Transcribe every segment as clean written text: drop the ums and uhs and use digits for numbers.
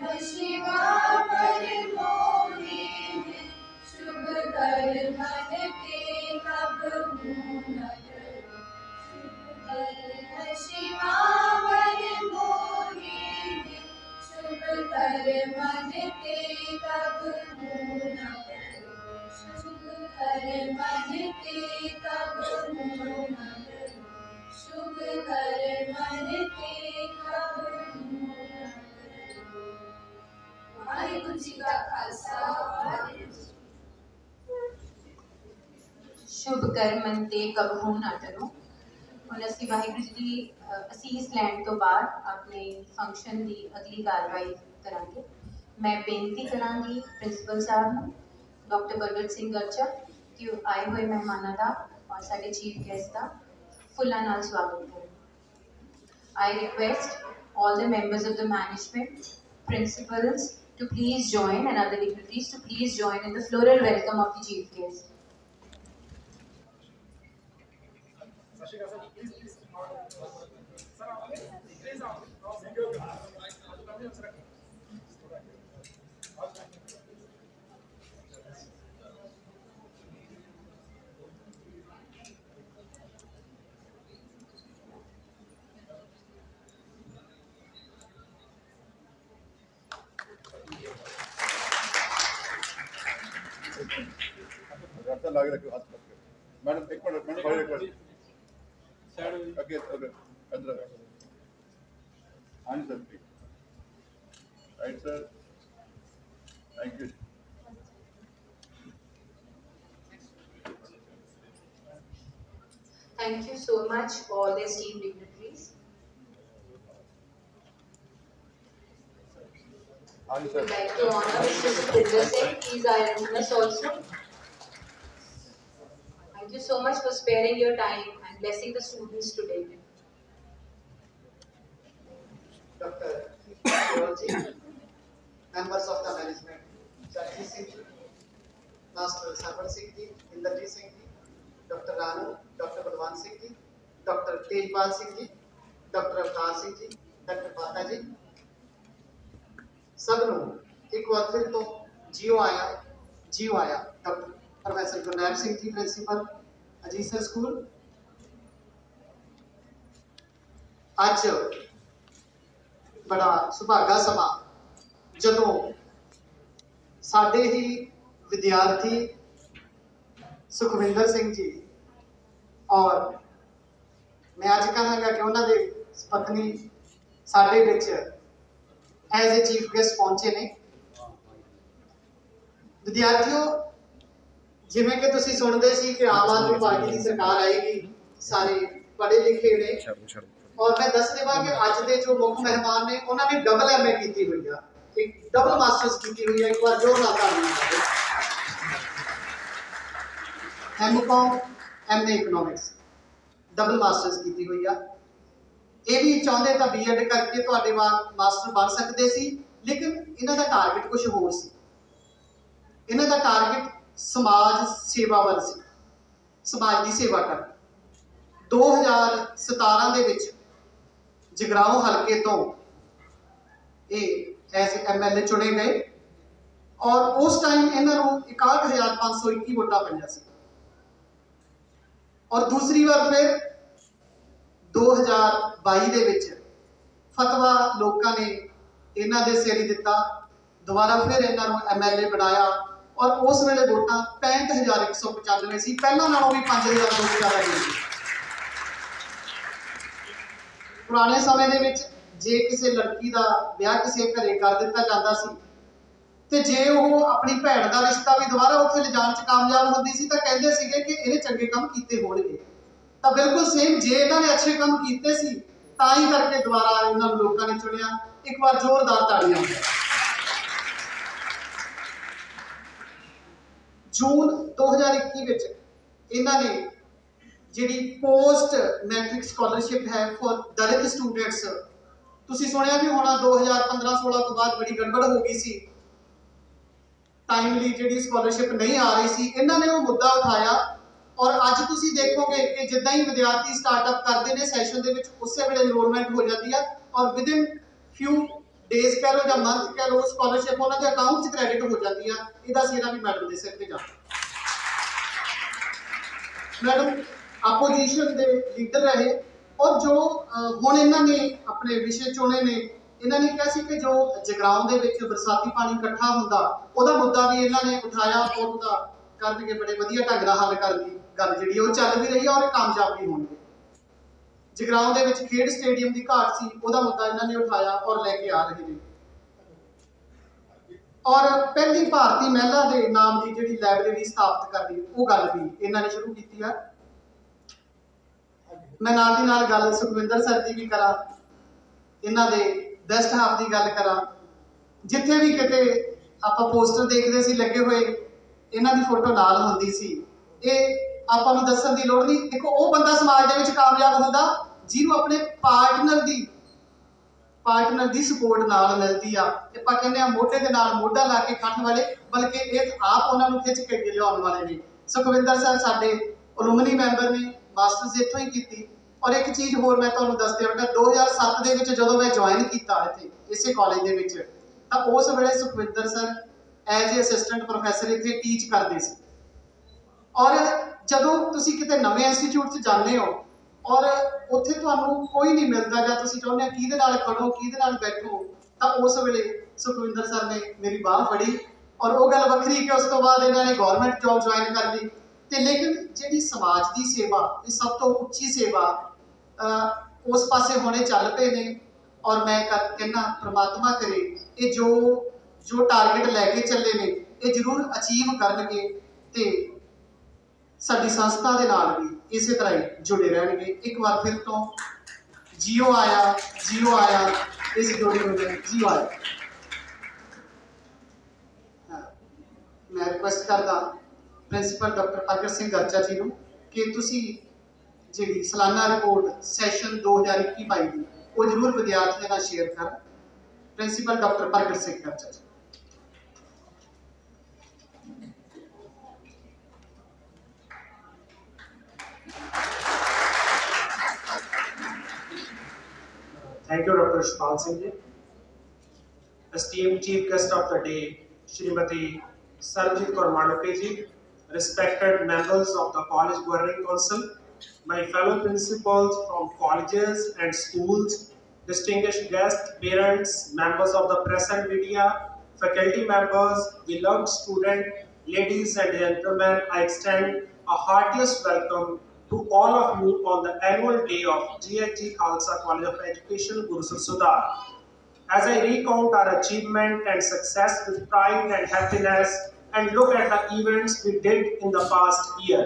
शिवा पर मोहि शुभ कर मन के कब न डरो। शुभ शिवा पर मोहि शुभ कर मन के कब न डरो। शुभ कर मन के कब न डरो। शुभ कर मन के कब न डरो। वाहिगुरु जी का खालसा वाहिगुरु जी। शुभ कर मन ते कबहू ना डरो। ਹੁਣ ਅਸੀਂ ਵਾਹਿਗੁਰੂ ਜੀ ਦੀ ਅਸੀਸ ਲੈਣ ਤੋਂ ਬਾਅਦ ਆਪਣੇ ਫੰਕਸ਼ਨ ਦੀ ਅਗਲੀ ਕਾਰਵਾਈ ਕਰਾਂਗੇ। ਮੈਂ ਬੇਨਤੀ ਕਰਾਂਗੀ ਪ੍ਰਿੰਸੀਪਲ ਸਾਹਿਬ ਨੂੰ, ਡਾਕਟਰ ਬਲਵੰਤ ਸਿੰਘ ਗਰਚਾ, ਕਿ ਉਹ ਆਏ ਹੋਏ ਮਹਿਮਾਨਾਂ ਦਾ ਔਰ ਸਾਡੇ ਚੀਫ ਗੈਸਟ ਦਾ ਫੁੱਲਾਂ ਨਾਲ ਸਵਾਗਤ ਕਰਨ। I request all the members of the management, principals to please join, and other dignitaries to please join in the floral welcome of the chief guest. लागे रखो हाथ रख मैडम एक मिनट मैडम भाई रिक्वेस्ट साइड ओके अंदर हाँ जी sir right sir thank you. Thank you so much, all the esteemed dignitaries. हाँ जी We'd sir like to honor Mr. Satinder Singh. He's our alumnus also. Thank you so much for sparing your time and blessing the students today. Dr. Georgie, members of the management, Chachi Singh ji, Master Sarwan Singh ji, Inderjit Singh ji, Dr. Ranu, Dr. Balwant Singh ji, Dr. Tejpal Singh ji, Dr. Avtar Singh ji, Dr. Pata ji, सब ਨੂੰ ਇੱਕ ਵਾਰ ਫਿਰ ਤੋਂ JIO ਆਇਆ doctor professor ਗੁਰਨੈਬ Singh ji principal ਅਜੀਸਰ school. ਅੱਜ ਬੜਾ ਸੁਭਾਗਾ ਸਮਾਂ ਜਦੋਂ ਸਾਡੇ ਹੀ ਵਿਦਿਆਰਥੀ ਸੁਖਵਿੰਦਰ ਸਿੰਘ ਜੀ ਔਰ ਮੈਂ ਅੱਜ ਕਹਾਂਗਾ ਕਿ ਉਹਨਾਂ ਦੇ ਪਤਨੀ ਸਾਡੇ ਵਿੱਚ ਐਜ਼ ਏ ਚੀਫ ਗੈਸਟ ਪਹੁੰਚੇ ਨੇ। ਵਿਦਿਆਰਥੀਓ, ਜਿਵੇਂ ਕਿ ਤੁਸੀਂ ਸੁਣਦੇ ਸੀ ਕਿ ਆਮ ਆਦਮੀ ਪਾਰਟੀ ਦੀ ਸਰਕਾਰ ਆਏਗੀ, ਸਾਰੇ ਪੜ੍ਹੇ ਲਿਖੇ ਨੇ, ਔਰ ਮੈਂ ਦੱਸ ਦੇਵਾਂ ਕਿ ਅੱਜ ਦੇ ਜੋ ਮੁੱਖ ਮਹਿਮਾਨ ਨੇ ਉਹਨਾਂ ਨੇ ਡਬਲ ਐਮਏ ਕੀਤੀ ਹੋਈ ਆ, ਇੱਕ ਡਬਲ ਮਾਸਟਰਸ ਕੀਤੀ ਹੋਈ ਆ। ਇੱਕ ਵਾਰ ਜ਼ੋਰ ਨਾਲ ਤਾੜੀਆਂ ਮਾਰੋ। MCom MA economics double masters ਕੀਤੀ ਹੋਈ ਆ। ਇਹ ਵੀ ਚਾਹੁੰਦੇ ਤਾਂ ਬੀਐਡ ਕਰਕੇ ਤੁਹਾਡੇ ਮਾਸਟਰ ਬਣ ਸਕਦੇ ਸੀ, ਲੇਕਿਨ ਇਹਨਾਂ ਦਾ ਟਾਰਗੇਟ ਕੁਝ ਹੋਰ ਸੀ। ਇਹਨਾਂ ਦਾ ਟਾਰਗੇਟ ਸਮਾਜ ਸੇਵਾ ਵੱਲ ਸੀ, ਸਮਾਜ ਦੀ ਸੇਵਾ ਕਰਨੀ। 2017 ਦੇ ਵਿੱਚ ਜਗਰਾਓਂ ਹਲਕੇ ਤੋਂ ਇਹ ਐਜ਼ ਐਮਐਲਏ ਚੁਣੇ ਗਏ ਔਰ ਉਸ ਟਾਈਮ ਇਹਨਾਂ ਨੂੰ 61,521 ਵੋਟਾਂ ਪਈਆਂ ਸੀ। ਔਰ ਦੂਸਰੀ ਵਾਰ ਫਿਰ 2022 ਦੇ ਵਿੱਚ ਫਤਵਾ ਲੋਕਾਂ ਨੇ ਇਹਨਾਂ ਦੇ ਸਿਰ ਹੀ ਦਿੱਤਾ, ਦੁਬਾਰਾ ਫਿਰ ਇਹਨਾਂ ਨੂੰ ਐਮਐਲਏ ਬਣਾਇਆ ਔਰ ਉਸ ਵੇਲੇ ਵੋਟਾਂ 65,195 ਸੀ, ਪਹਿਲਾਂ ਨਾਲੋਂ ਵੀ 5,000 ਤੋਂ ਜ਼ਿਆਦਾ ਸੀ। ਪੁਰਾਣੇ ਸਮੇਂ ਦੇ ਵਿੱਚ ਜੇ ਕਿਸੇ ਲੜਕੀ ਦਾ ਵਿਆਹ ਕਿਸੇ ਘਰੇ ਕਰ ਦਿੱਤਾ ਜਾਂਦਾ ਸੀ ਤੇ ਜੇ ਉਹ ਆਪਣੀ ਭੈਣ ਦਾ ਰਿਸ਼ਤਾ ਵੀ ਦੁਬਾਰਾ ਉੱਥੇ ਲਿਜਾਣ 'ਚ ਕਾਮਯਾਬ ਹੁੰਦੀ ਸੀ ਤਾਂ ਕਹਿੰਦੇ ਸੀਗੇ ਕਿ ਇਹਨੇ ਚੰਗੇ ਕੰਮ ਕੀਤੇ ਹੋਣਗੇ। ਤਾਂ ਬਿਲਕੁਲ ਸੇਮ, ਜੇ ਇਹਨਾਂ ਨੇ ਅੱਛੇ ਕੰਮ ਕੀਤੇ ਸੀ ਤਾਂ ਹੀ ਕਰਕੇ ਦੁਬਾਰਾ ਇਹਨਾਂ ਨੂੰ ਲੋਕਾਂ ਨੇ ਚੁਣਿਆ। ਇੱਕ ਵਾਰ ਜ਼ੋਰਦਾਰ ਤਾੜੀਆਂ। ਜੂਨ 2021 ਵਿੱਚ ਇਹਨਾਂ ਨੇ ਜਿਹੜੀ ਪੋਸਟ ਮੈਟ੍ਰਿਕ ਸਕਾਲਰਸ਼ਿਪ ਹੈ ਫॉर ਦਲਿਤ ਸਟੂਡੈਂਟਸ, ਤੁਸੀਂ ਸੁਣਿਆ ਵੀ ਹੋਣਾ 2015-16 ਤੋਂ ਬਾਅਦ ਬੜੀ ਗੜਬੜ ਹੋ ਗਈ ਸੀ, ਟਾਈਮਲੀ ਜਿਹੜੀ ਸਕਾਲਰਸ਼ਿਪ ਨਹੀਂ ਆ ਰਹੀ ਸੀ। ਇਹਨਾਂ ਨੇ ਉਹ ਮੁੱਦਾ ਉਠਾਇਆ ਔਰ ਅੱਜ ਤੁਸੀਂ ਦੇਖੋਗੇ ਕਿ ਜਿੱਦਾਂ ਹੀ ਵਿਦਿਆਰਥੀ ਸਟਾਰਟਅਪ ਕਰਦੇ ਨੇ ਸੈਸ਼ਨ ਦੇ ਵਿੱਚ, ਉਸੇ ਵੇਲੇ ਐਨਰੋਲਮੈਂਟ ਹੋ ਜਾਂਦੀ ਹੈ ਔਰ ਵਿਦਿਨ ਫਿਊ डेज कह लो या मंथ कह लो, स्कॉलरशिप उन्होंने अकाउंट च क्रेडिट हो जाती है। ਇਹਦਾ ਸਿਹਰਾ भी मैडम के सिर पर जाता। मैडम अपोजिशन के लीडर रहे और जो हुण इन्होंने अपने विषय चुने ने, इन्होंने कहा सी कि जो जगराओं के विच बरसाती पानी इकट्ठा हुंदा उहदा मुद्दा भी इन्होंने उठाया और उहदा करके बड़े वधिया ढंग नाल हल कर दी। गल जिहड़ी वो चल भी रही है और कामयाब भी होणगे। जगराओं के विच खेड स्टेडियम की घाट सी, उहदा मुद्दा इन्होंने उठाया और लेके आ रहे हैं। और पहली भारतीय महिला के नाम की जिहड़ी लाइब्रेरी स्थापित कर दी, वो गल भी इन्होंने शुरू की है। मैं नाल दी नाल गल सुखविंदर सर की भी करा, इन्हां दे बेस्ट हाफ की गल करा। जिथे भी किते आपां पोस्टर देखते सी लगे हुए, इन्हां दी फोटो नाल हुंदी सी। ये आपां नूं दस्सण दी लोड़ नहीं। देखो वो बंदा समाज दे विच कामयाब हुंदा जिहनूं अपने पार्टनर दी सपोर्ट नाल मिलदी आ। आपां कहंदे आ मोढे दे नाल मोढा ला के खड़न वाले, बल्कि ये आप उन्हां नूं खिच के अगे लिआउण वाले ने। सुखविंदर सर साडे अलुमनी मैंबर ने, मास्टर्स इत्थों ही कीती। और एक चीज़ होर मैं तुहानूं दस दियां बेटा, 2007 दे विच जदों मैं ज्वाइन कीता इत्थे इसे कॉलेज दे विच, तां उस वेले Sukhwinder sir as a assistant professor इत्थे टीच करदे सी। और जदों तुसीं किते नवें इंस्टीट्यूट च जांदे हो और उत्थे तुहानूं कोई नहीं मिलदा जां तुसीं चाहुंदे हो किहदे नाल खड़ो किहदे नाल बैठो, तां उस वेले सुखविंदर सर ने मेरी बांह फड़ी। और वो गल वखरी कि उस तो बाद इन्होंने गौरमेंट जॉब ज्वाइन कर ली। ते लेकिन जिहड़ी समाज की सेवा, ये सब तो उच्ची सेवा, उस पासे होने चल पे ने। और मैं कहना परमात्मा करे ये जो टारगेट लैके चले ने, ये जरूर अचीव करनगे ते साडी संस्था दे नाल भी इसे तरह ही जुड़े रहणगे। एक बार फिर तो जियो आया इस जोड़ी में जियो आया। मैं रिक्वेस्ट करदा प्रिंसीपल डॉक्टर प्रगट सिंह गर्चा जी ਨੂੰ कि तुसी ਜਿਹੜੀ सालाना रिपोर्ट सैशन 2021-22 ਦੀ वो जरूर विद्यार्थियों ਨਾਲ शेयर कर। प्रिंसीपल डॉक्टर प्रगट सिंह गर्चा जी। Thank you, Dr. Shpal Singh ji. Esteemed Chief Guest of the Day, Shrimati Sarabjit Kaur Manuke ji, respected members of the College Governing Council, my fellow principals from colleges and schools, distinguished guests, parents, members of the press and media, faculty members, beloved students, ladies and gentlemen, I extend a heartiest welcome to all of you on the annual day of GHG Khalsa College of Education, Guru Sudhar. As I recount our achievement and success with pride and happiness and look at the events we did in the past year,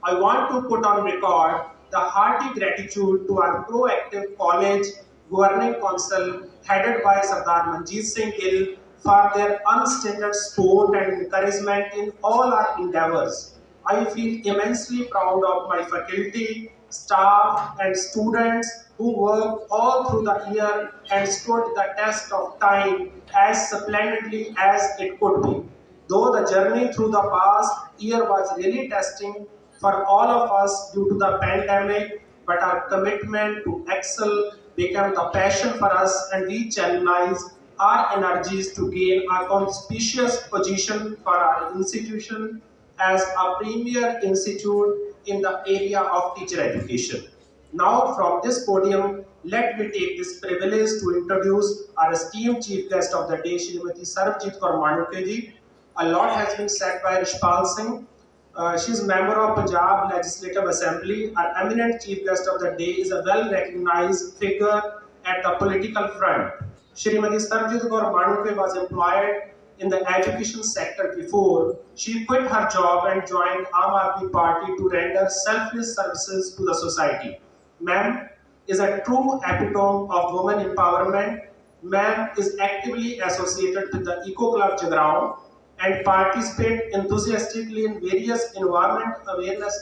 I want to put on record the hearty gratitude to our proactive college governing council headed by Sardar Manjeet Singh Gill for their unstinted support and encouragement in all our endeavors. I feel immensely proud of my faculty, staff and students who worked all through the year and stood the test of time as splendidly as it could be. Though the journey through the past year was really testing for all of us due to the pandemic, but our commitment to excel became the passion for us and we channelized our energies to gain a conspicuous position for our institution as a premier institute in the area of teacher education. Now from this podium, let me take this privilege to introduce our esteemed chief guest of the day, Shrimati Sarabjit Kaur Manuke ji. A lot has been said by Rishpal Singh. She is member of Punjab Legislative Assembly. Our eminent chief guest of the day is a well-recognized figure at the political front. Shrimati Sarabjit Kaur Manuke was employed in the education sector before she quit her job and joined Aam Aadmi Party to render selfless services to the society. Ma'am is a true epitome of women empowerment. Ma'am is actively associated with the Eco Club Jagrao and participate enthusiastically in various environment awareness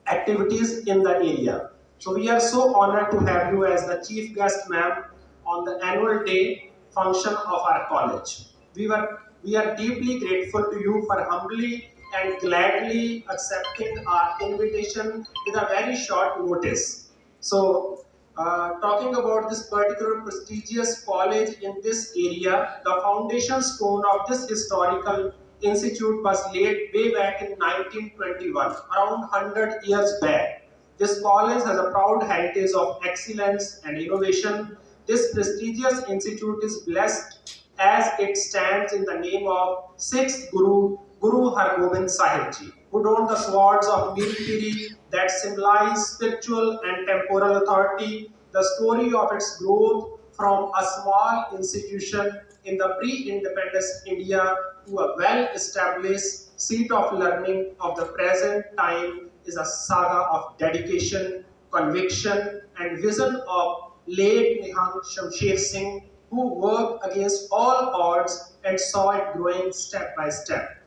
activities in the area. So we are so honored to have you as the chief guest, ma'am, on the annual day function of our college. We are deeply grateful to you for humbly and gladly accepting our invitation with a very short notice. So Talking about this particular prestigious college in this area, the foundation stone of this historical institute was laid way back in 1921, around 100 years back. This college has a proud heritage of excellence and innovation. This prestigious institute is blessed as it stands in the name of 6th Guru, Guru Har Gobind Sahib Ji, who donned the swords of Miri Piri that symbolize spiritual and temporal authority. The story of its growth from a small institution in the pre-independence India to a well-established seat of learning of the present time is a saga of dedication, conviction, and vision of late Nihang Shamsher Singh, who worked against all odds and saw it growing step by step.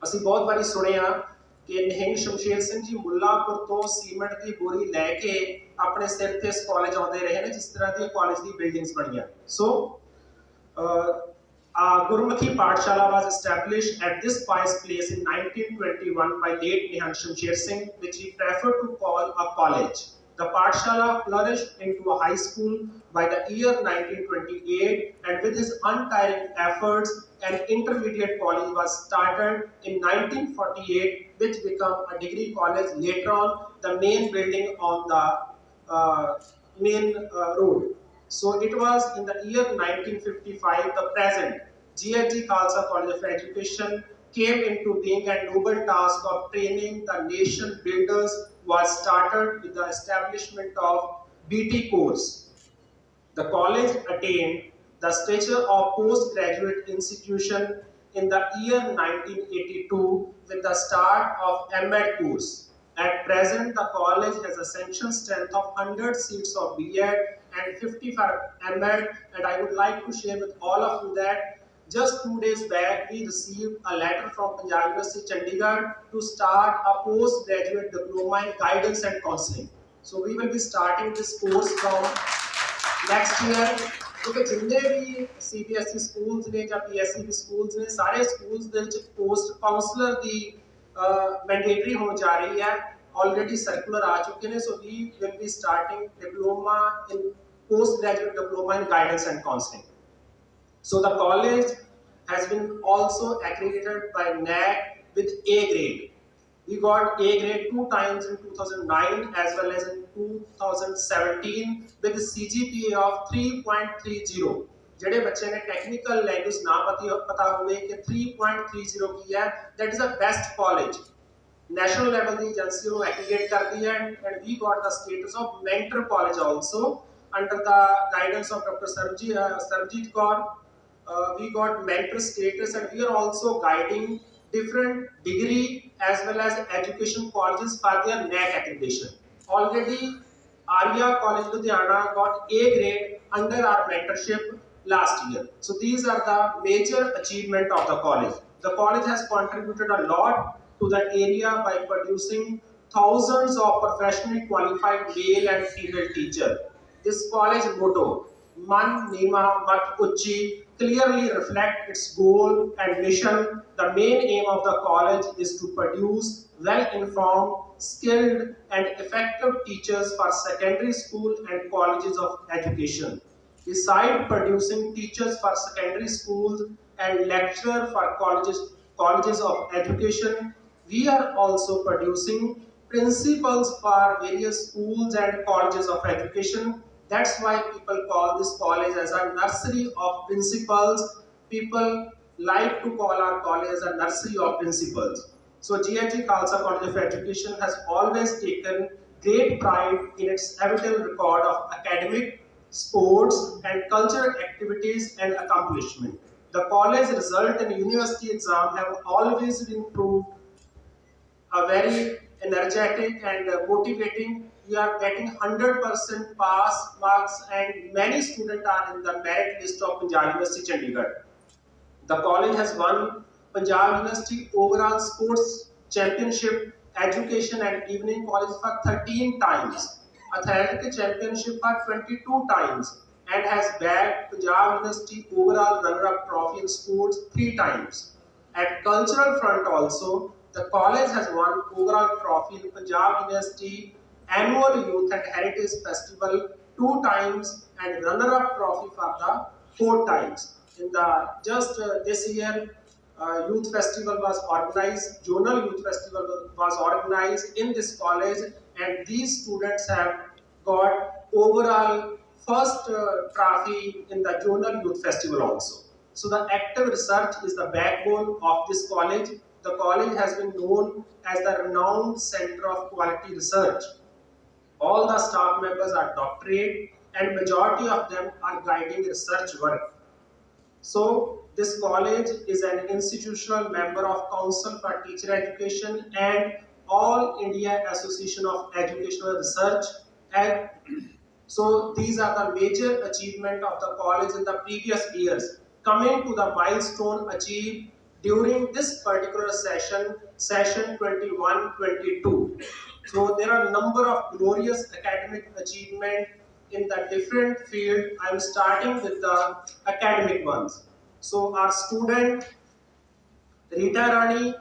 ਅਸੀਂ ਬਹੁਤ ਵਾਰੀ ਸੁਣਿਆ ਕਿ ਨਿਹੰਗ ਸ਼ਮਸ਼ੇਰ ਸਿੰਘ ਜੀ ਮੁੱਲਾਪੁਰ ਤੋਂ cement ਦੀ ਬੋਰੀ ਲੈ ਕੇ ਆਪਣੇ ਸਿਰ ਤੇ ਇਸ ਕਾਲਜ ਆਉਂਦੇ ਰਹੇ ਨੇ, ਜਿਸ ਤਰ੍ਹਾਂ ਦੀ ਕਾਲਜ ਦੀ ਬਿਲਡਿੰਗਸ ਬਣੀਆਂ। ਸੋ Gurumukhi Pathshala was established at this pious place in 1921 by late Nihang Shamsher Singh, which he preferred to call a college. The Pathshala flourished into a high school by the year 1928, and with his untiring efforts, an intermediate college was started in 1948, which became a degree college later on, the main building on the main road. So it was in the year 1955, the present GHG Khalsa College of Education came into being, and noble task of training the nation builders was started with the establishment of BT course. The college attained the stature of postgraduate institution in the year 1982 with the start of MEd course. At present, the college has a sanctioned strength of 100 seats of B.Ed and 55 MEd, and I would like to share with all of you that just 2 days back, we received a letter from Punjab University Chandigarh to start a postgraduate diploma in guidance and counseling. So we will be starting this course from next year. क्योंकि जिन्ने भी CBSE schools ने या PSE schools ने, सारे schools ਦੇ ਵਿੱਚ post counselor ਦੀ mandatory हो जा रही है, ऑलरेडी सर्कुलर आ चुके हैं. So we will be starting diploma in post graduate diploma in guidance and counselling. So the college has been also accredited by NAC with A grade. We got A grade 2 times in 2009 as well as in 2017 with a CGPA of 3.30. ਜਿਹੜੇ ਬੱਚੇ ਨੇ technical language ਨਾ ਪਤਾ ਹੋਵੇ ਕਿ 3.30 ਕੀ ਹੈ, that is a best college. National level the agency ਨੂੰ ਐਕਰੀਡੇਟ ਕਰਦੀ ਹੈ, and we got the status of mentor college also under the guidance of Dr. Sarabjit Kaur. We got mentor status, and we are also guiding different degree as well as education colleges for their NAC accreditation. Already Arya College Ludhiana got A grade under our mentorship last year. So these are the major achievement of the college. The college has contributed a lot to the area by producing thousands of professionally qualified male and female teachers. This college motto, Man Nima Mat Uchi, clearly reflect its goal and mission. The main aim of the college is to produce well-informed, skilled and effective teachers for secondary school and colleges of education. Besides producing teachers for secondary schools and lecturers for colleges of education, we are also producing principals for various schools and colleges of education. That's why people call this college as a nursery of principals. People like to call our college as a nursery of principals. So GHG Khalsa College of Education has always taken great pride in its evident record of academic, sports and cultural activities and accomplishment. The college result in university exam have always been proved a very energetic and motivating. We are getting 100% pass marks, and many students are in the merit list of Punjab University Chandigarh. The college has won Punjab University overall sports championship, education and evening college for 13 times, athletic championship for 22 times, and has bagged Punjab University overall runner-up trophy in sports 3 times. At cultural front also, the college has won overall trophy in Punjab University annual Youth and Heritage Festival 2 times and runner-up trophy for the 4 times. In the just this year, Youth Festival was organized, Zonal Youth Festival was organized in this college, and these students have got overall first trophy in the Zonal Youth Festival also. So the active research is the backbone of this college. The college has been known as the renowned center of quality research. All the staff members are doctorate and majority of them are guiding research work. So this college is an institutional member of Council for Teacher Education and All India Association of Educational Research. And so these are the major achievement of the college in the previous years. Coming to the milestone achieved during this particular session 21-22. So there are a number of glorious academic achievement in the different field. I am starting with the academic ones. So our student Rita Rani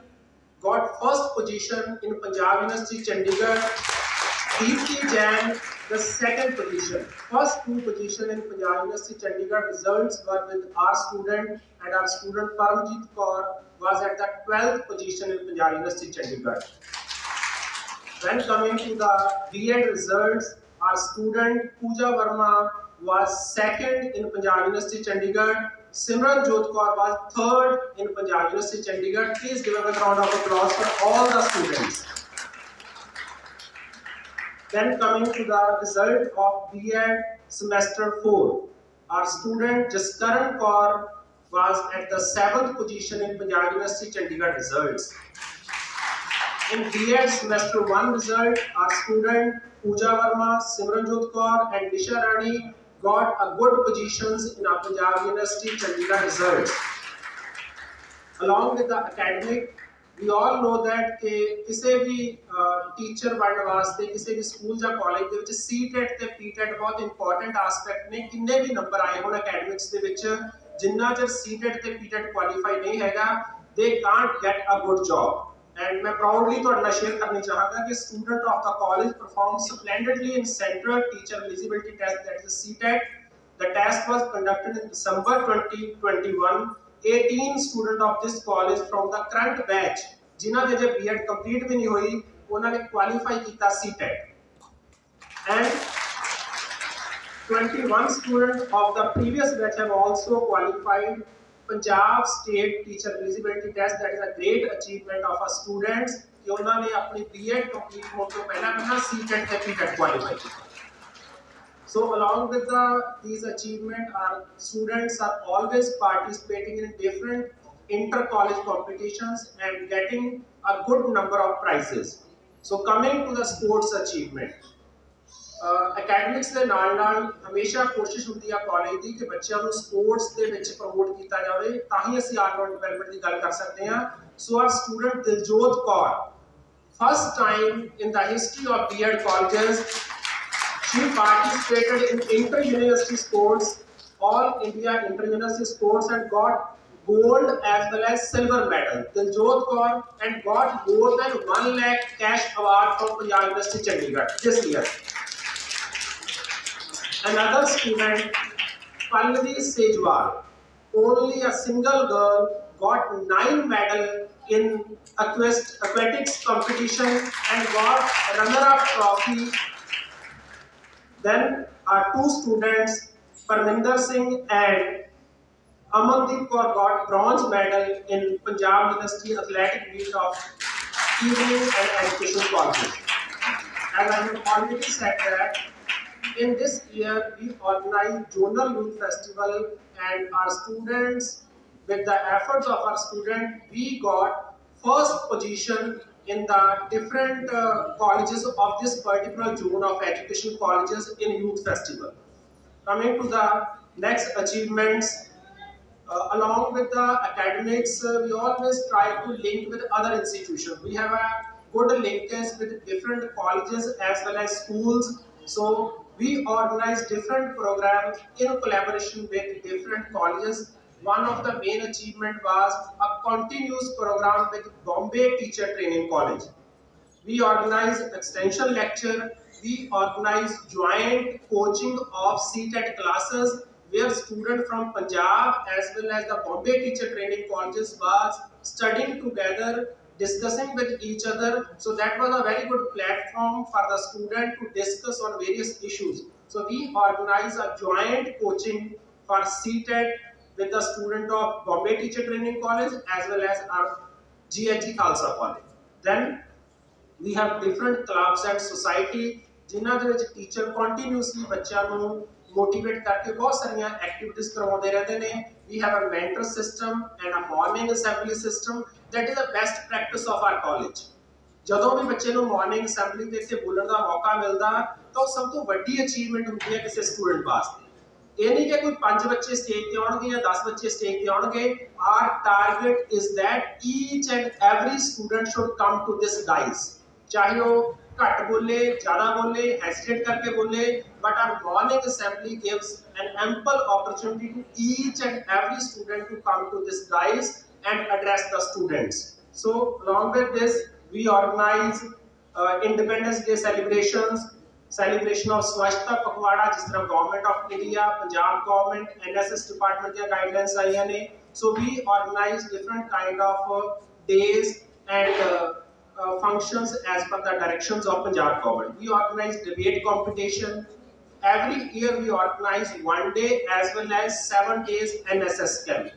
got first position in Punjab University Chandigarh. Deepti Jain the second position. First 2 position in Punjab University Chandigarh results were with our student, and our student Paramjit Kaur was at the 12th position in Punjab University Chandigarh. When coming to the B.Ed results, our student Pooja Verma was second in Punjab University Chandigarh. Simran Jot Kaur was third in Punjab University Chandigarh. Please give a round of applause for all the students. Then coming to the result of B.Ed semester 4, our student Jaskaran Kaur was at the 7th position in Punjab University Chandigarh results. In B.Ed semester 1 result, our student Pooja Verma, Simranjot Kaur and Disha Rani got a good positions in our Punjab University Chandigarh results. Along with the academic, we all know that कि किसी भी teacher बनने वास्ते किसी भी school या college ਦੇ ਵਿੱਚ C.TET ਤੇ P.TET बहुत इंपॉर्टेंट एस्पेक्ट ने किन्ने भी नंबर आए होਣ academics ਦੇ ਵਿੱਚ ਜਿੰਨਾ ਚਿਰ C.TET ਤੇ P.TET ਕੁਆਲੀਫਾਈ ਨਹੀਂ ਹੈਗਾ they can't get a good job. And मैं proudly ਤੁਹਾਡੇ ਨਾਲ share करनी चाहूँगा कि student of the college performed splendidly in Central Teacher Eligibility Test, that is C.TET. The test was conducted in December 2021. 18 students of this college from the current batch, जिन्हां दे जे B.Ed complete भी नहीं हुई, उन्होंने qualify किया C.TET. And 21 students of the previous batch have also qualified Punjab State Teacher Eligibility Test. That is a great achievement of our students कि उन्होंने अपनी B.Ed complete होने से पहले C.TET से P.TET qualify किया. So along with these achievements, our students are always participating in different inter-college competitions and getting a good number of prizes. So coming to the sports achievement, academics ਦੇ ਨਾਲ ਹਮੇਸ਼ਾ ਕੋਸ਼ਿਸ਼ ਹੁੰਦੀ ਆ college ਦੀ ਕਿ ਬੱਚਿਆਂ ਨੂੰ ਸਪੋਰਟਸ ਦੇ ਵਿੱਚ ਪ੍ਰਮੋਟ ਕੀਤਾ ਜਾਵੇ, ਤਾਂ ਹੀ ਅਸੀਂ ਆਲ-ਰਾਊਂਡ ਡਿਵੈਲਪਮੈਂਟ ਦੀ ਗੱਲ ਕਰ ਸਕਦੇ ਹਾਂ. So our student Diljot Kaur, first time in the history of B.Ed colleges, she participated in inter-university sports, all India inter-university sports, and got gold as well as silver medal. Diljot Kaur and got more than 1 lakh cash award from Punjab University Chandigarh this year. Another student, Pallavi Sejwal, only a single girl, got 9 medals in aquatics competition and got runner-up trophy. Then our 2 students, Parminder Singh and Amandeep Kaur, got bronze medal in Punjab University Athletic Meet of Evening and Education Colleges. As I have already said that, in this year we organized Zonal Youth Festival, and our students, with the efforts of our students, we got first position in the different colleges of this particular zone of education colleges in Youth Festival. Coming to the next achievements, along with the academics, we always try to link with other institutions. We have a good linkage with different colleges as well as schools. So we organize different programs in collaboration with different colleges. One of the main achievement was a continuous program with Bombay Teacher Training College. We organized extension lecture we organize joint coaching of CTET classes where students from Punjab as well as the Bombay Teacher Training Colleges was studying together, discussing with each other. So that was a very good platform for the student to discuss on various issues. So we organize a joint coaching for CTET with the student of Bombay Teacher Training College as well as our GHG Khalsa College. Then we have different clubs and society ਜਿਨ੍ਹਾਂ ਦੇ ਵਿੱਚ teacher continuously ਬੱਚਿਆਂ ਨੂੰ motivate ਕਰਕੇ ਬਹੁਤ ਸਾਰੀਆਂ activities ਕਰਵਾਉਂਦੇ ਰਹਿੰਦੇ ਨੇ we have a mentor system and a morning assembly system that is the best practice of our college ਜਦੋਂ ਵੀ ਬੱਚੇ ਨੂੰ ਮਾਰਨਿੰਗ ਅਸੈਂਬਲੀ ਦੇ ਇੱਥੇ ਬੋਲਣ ਦਾ ਮੌਕਾ ਮਿਲਦਾ ਤਾਂ ਉਹ ਸਭ ਤੋਂ ਵੱਡੀ ਅਚੀਵਮੈਂਟ ਹੁੰਦੀ ਹੈ ਕਿਸੇ ਸਟੂਡੈਂਟ ਵਾਸਤੇ ਇਹ ਨਹੀਂ ਕਿ ਕੋਈ 5 ਬੱਚੇ ਸਟੇਜ ਤੇ ਆਉਣਗੇ ਜਾਂ 10 ਬੱਚੇ ਸਟੇਜ ਤੇ ਆਉਣਗੇ our target is that each and every student should come to this dais चाहे वो घट बोले ज्यादा बोले हेजिटेट करके बोले but our morning assembly gives an ample opportunity to each and every student to come to this dais and address the students. So along with this we organize Independence Day celebrations, celebration of Swachhta Pakhwada जिस तरह Government of India, Punjab Government, NSS Department के guidelines आईया ने. So we organize different kind of days and functions as per the directions of Punjab government. We organize debate competition. Every year we organize 1 day as well as 7 days NSS camp.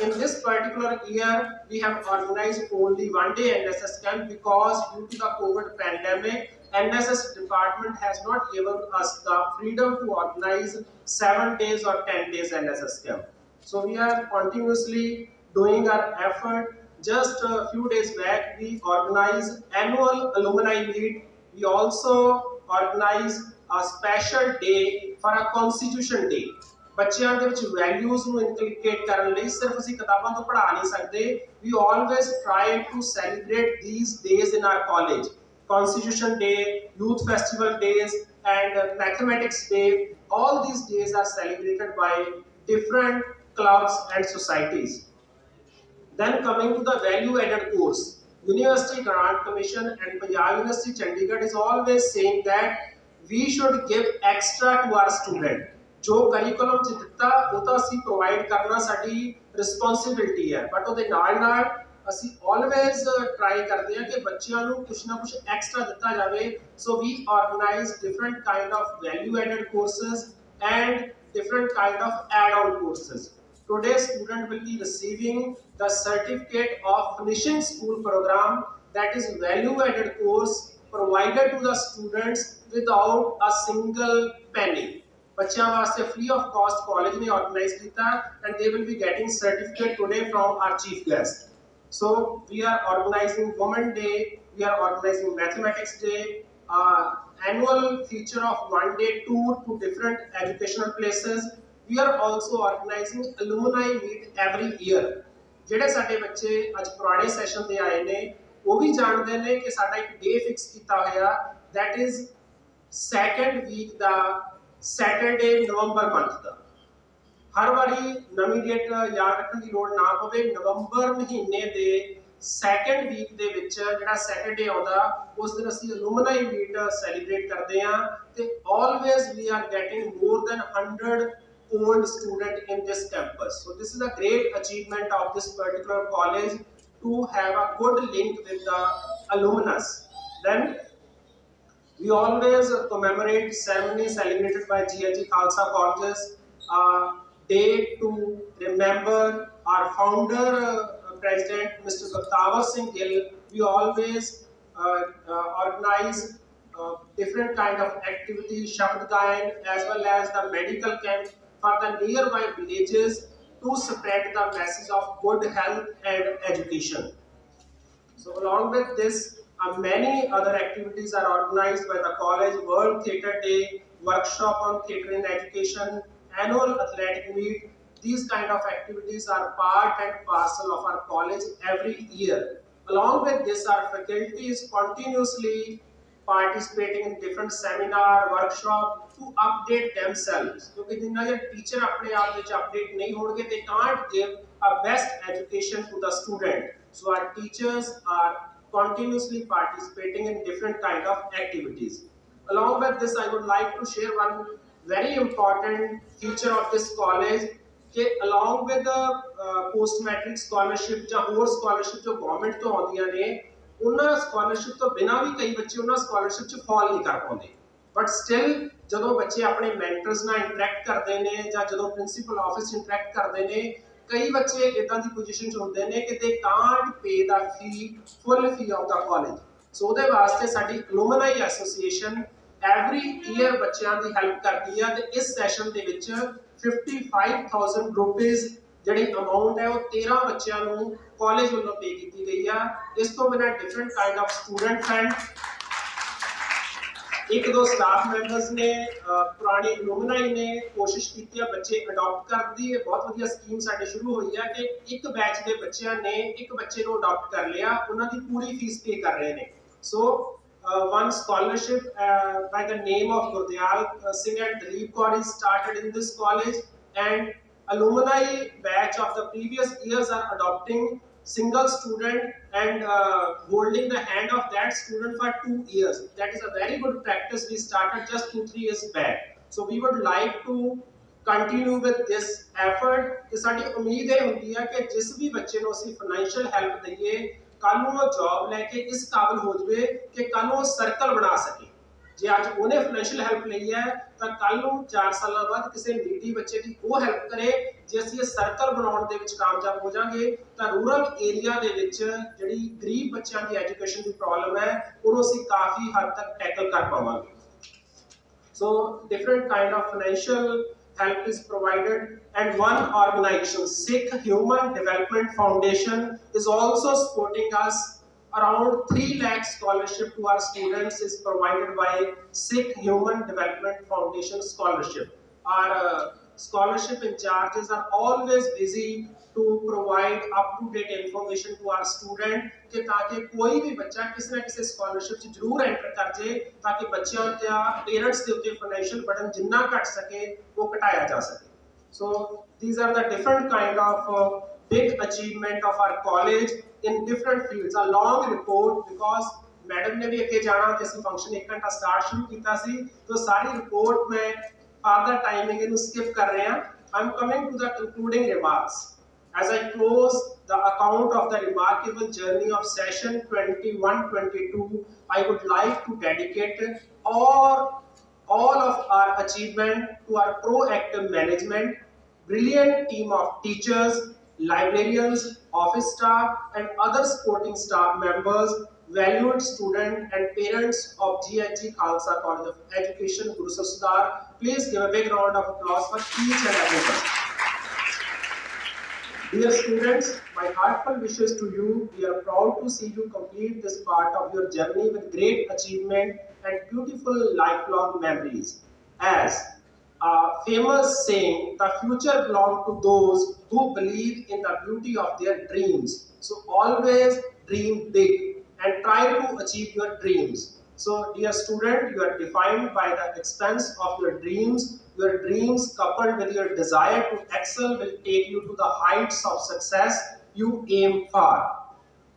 In this particular year, we have organized only 1 day NSS camp because due to the COVID pandemic, NSS department has not given us the freedom to organize 7 days or 10 days NSS camp. So we are continuously doing our effort. Just a few days back, we organized annual alumni meet. We also organized a special day for a Constitution Day. ਬੱਚਿਆਂ ਦੇ ਵਿੱਚ values ਨੂੰ inculcate ਕਰਨ ਲਈ ਸਿਰਫ ਅਸੀਂ ਕਿਤਾਬਾਂ ਤੋਂ ਪੜ੍ਹਾ ਨਹੀਂ ਸਕਦੇ. We always try to celebrate these days in our college. Constitution Day, Youth Festival days, and Mathematics Day. All these days are celebrated by different clubs and societies. Then coming to the value-added course, University Grant Commission and Punjab University Chandigarh is always saying that we should give extra to our student. जो curriculum ਚ ਦਿੱਤਾ ਉਹ ਤਾਂ ਅਸੀਂ provide ਕਰਨਾ ਸਾਡੀ responsibility ਹੈ, but ਉਹਦੇ ਨਾਲ ਅਸੀਂ always try ਕਰਦੇ ਹਾਂ ਕਿ ਬੱਚਿਆਂ ਨੂੰ ਕੁਝ ਨਾ ਕੁਝ extra ਦਿੱਤਾ ਜਾਵੇ. So we organize different kind of value-added courses and different kind of add-on courses. Today's student will be receiving the certificate of finishing school program, that is value added course provided to the students without a single penny. ਬੱਚਿਆਂ ਵਾਸਤੇ free of cost college ਨੇ organize ਕੀਤਾ and they will be getting certificate today from our chief guest. So we are organizing Women Day, we are organizing Mathematics Day, annual feature of 1 day tour to different educational places. We are also organizing alumni meet every year. ਜਿਹੜੇ ਸਾਡੇ ਬੱਚੇ ਅੱਜ ਪੁਰਾਣੇ session ਤੇ ਆਏ ਨੇ ਉਹ ਵੀ ਜਾਣਦੇ ਨੇ ਕਿ ਸਾਡਾ ਇੱਕ ਡੇ ਫਿਕਸ ਕੀਤਾ ਹੋਇਆ that is second week ਦਾ ਸੈਟਰਡੇ ਨਵੰਬਰ ਮੰਥ ਦਾ. ਹਰ ਵਾਰੀ ਨਵੀਂ ਡੇਟ ਯਾਦ ਰੱਖਣ ਦੀ ਲੋੜ ਨਾ ਪਵੇ. ਨਵੰਬਰ ਮਹੀਨੇ ਦੇ ਸੈਕੰਡ ਵੀਕ ਦੇ ਵਿੱਚ ਜਿਹੜਾ ਸੈਟਰਡੇ ਆਉਂਦਾ ਉਸ ਦਿਨ ਅਸੀਂ alumni meet ਸੈਲੀਬ੍ਰੇਟ ਕਰਦੇ ਹਾਂ ਤੇ always we are getting more than 100 old student in this campus. So this is a great achievement of this particular college to have a good link with the alumnus. Then we always commemorate ceremony celebrated by GHG Khalsa colleges, a day to remember our founder president Mr. Bakhtavar Singh Gill. We always organize different kind of activities, Shabd Gayan as well as the medical camp for the nearby villages to spread the message of good health and education. So along with this, many other activities are organized by the college. World Theatre Day, workshop on theatre in education, annual athletic meet. These kind of activities are part and parcel of our college every year. Along with this, our faculty is continuously participating in different seminar, workshop to update themselves. क्योंकि जिन्ना जे teacher अपने आप ਵਿੱਚ update नहीं होंगे, they can't give a best education to the student. So our teachers are continuously participating in different kind of activities. Along with this, I would like to share one very important feature of this college कि along with the post matric scholarship ਜਾਂ ਹੋਰ scholarship ਜੋ government ਤੋਂ ਆਉਂਦੀਆਂ ਨੇ ਉਹਨਾਂ scholarship ਤੋਂ ਬਿਨਾਂ ਵੀ ਕਈ ਬੱਚੇ ਉਹਨਾਂ scholarship 'ਚ fall ਨਹੀਂ ਕਰ ਪਾਉਂਦੇ but still ਜਦੋਂ ਬੱਚੇ ਆਪਣੇ mentors ਨਾਲ interact ਕਰਦੇ ਨੇ ਜਾਂ ਜਦੋਂ principal office interact ਕਰਦੇ ਨੇ ਕਈ ਬੱਚੇ ਇਦਾਂ ਦੀ ਪੋਜੀਸ਼ਨ 'ਚ ਹੁੰਦੇ ਨੇ ਕਿ they can't pay the full fee of the college ਸੋ ਉਹਦੇ ਵਾਸਤੇ ਸਾਡੀ alumni association every year ਬੱਚਿਆਂ ਦੀ ਹੈਲਪ ਕਰਦੀ ਆ ਤੇ ਇਸ ਸੈਸ਼ਨ ਦੇ ਵਿੱਚ 55,000 rupees ਜਿਹੜੀ ਅਮਾਉਂਟ ਹੈ ਉਹ 13 ਬੱਚਿਆਂ ਨੂੰ ਕਾਲਜ ਵੱਲੋਂ ਪੇ ਕੀਤੀ ਗਈ ਆ ਇਸ ਤੋਂ ਬਿਨਾਂ different kind of student fund ਇੱਕ ਦੋ ਸਟਾਫ ਮੈਂਬਰਸ ਨੇ ਪੁਰਾਣੇ ਐਲੂਮਨਾਈ ਨੇ ਕੋਸ਼ਿਸ਼ ਕੀਤੀ ਆ ਬੱਚੇ ਅਡਾਪਟ ਕਰਨ ਦੀ ਇਹ ਬਹੁਤ ਵਧੀਆ ਸਕੀਮ ਸਾਡੇ ਸ਼ੁਰੂ ਹੋਈ ਆ ਕਿ ਇੱਕ ਬੈਚ ਦੇ ਬੱਚਿਆਂ ਨੇ ਇੱਕ ਬੱਚੇ ਨੂੰ ਅਡਾਪਟ ਕਰ ਲਿਆ ਉਹਨਾਂ ਦੀ ਪੂਰੀ ਫੀਸ ਪੇ ਕਰ ਰਹੇ ਨੇ ਸੋ one scholarship by the name of Gurdial Singh and Dalip Kaur is started in this college and alumni batch of the previous years are adopting single student and holding the hand of that student for 2 years. That is a very good practice we started just 2-3 years back. So we would like to continue with this effort. कि साडी उम्मीद है होती है कि जिस भी बच्चे को ਅਸੀਂ financial help दईए ਕੱਲ ਨੂੰ ਉਹ ਜੌਬ ਲੈ ਕੇ ਇਸ ਕਾਬਲ ਹੋ ਜਵੇ ਕਿ ਕੱਲ ਨੂੰ ਉਹ ਸਰਕਲ ਬਣਾ ਸਕੇ ਜੇ ਅੱਜ ਉਹਨੇ ਫਾਈਨੈਂਸ਼ੀਅਲ ਹੈਲਪ ਲਈ ਹੈ ਤਾਂ ਕੱਲ ਨੂੰ 4 ਸਾਲਾਂ ਬਾਅਦ ਕਿਸੇ ਨੀਡੀ ਬੱਚੇ ਦੀ ਉਹ ਹੈਲਪ ਕਰੇ ਜੇ ਅਸੀਂ ਇਹ ਸਰਕਲ ਬਣਾਉਣ ਦੇ ਵਿੱਚ ਕਾਮਯਾਬ ਹੋ ਜਾਾਂਗੇ ਤਾਂ ਰੂਰਲ ਏਰੀਆ ਦੇ ਵਿੱਚ ਜਿਹੜੀ ਗਰੀਬ ਬੱਚਿਆਂ ਦੀ ਐਜੂਕੇਸ਼ਨ ਦੀ ਪ੍ਰੋਬਲਮ ਹੈ ਉਹਨੂੰ ਅਸੀਂ ਕਾਫੀ ਹੱਦ ਤੱਕ ਟੈਕਲ ਕਰ ਪਾਵਾਂਗੇ so different kind of financial help is provided and one organization Sikh Human Development Foundation is also supporting us around 3 lakh scholarship to our students is provided by Sikh Human Development Foundation scholarship our scholarship in charges are always busy to provide up to date information to our student कि ताकि कोई भी बच्चा किसी ना किसी scholarship च जरूर एंटर कर जाए ताकि बच्चों का पेरेंट्स के ऊपर फाइनेंशियल बर्डन जितना घट सके वो घटाया जा सके सो these are the different kind of big achievement of our college in different fields a long report because madam ने भी अगे जाना कि ਅਸੀਂ फंक्शन 1 घंटा स्टार्ट शुरू ਕੀਤਾ ਸੀ तो सारी रिपोर्ट में further timing ਇਹਨੂੰ skip कर रहे हैं I'm coming to the concluding remarks as I close the account of the remarkable journey of session 21-22 I would like to dedicate all of our achievement to our proactive management brilliant team of teachers librarians office staff and other supporting staff members valued student and parents of GHG Khalsa College of Education Guru Sardar please give a big round of applause for each and every one. Dear students, my heartfelt wishes to you. We are proud to see you complete this part of your journey with great achievement and beautiful lifelong memories. As a famous saying, the future belongs to those who believe in the beauty of their dreams. So always dream big and try to achieve your dreams. So dear student, you are defined by the expense of your dreams. Your dreams coupled with your desire to excel will take you to the heights of success you aim for.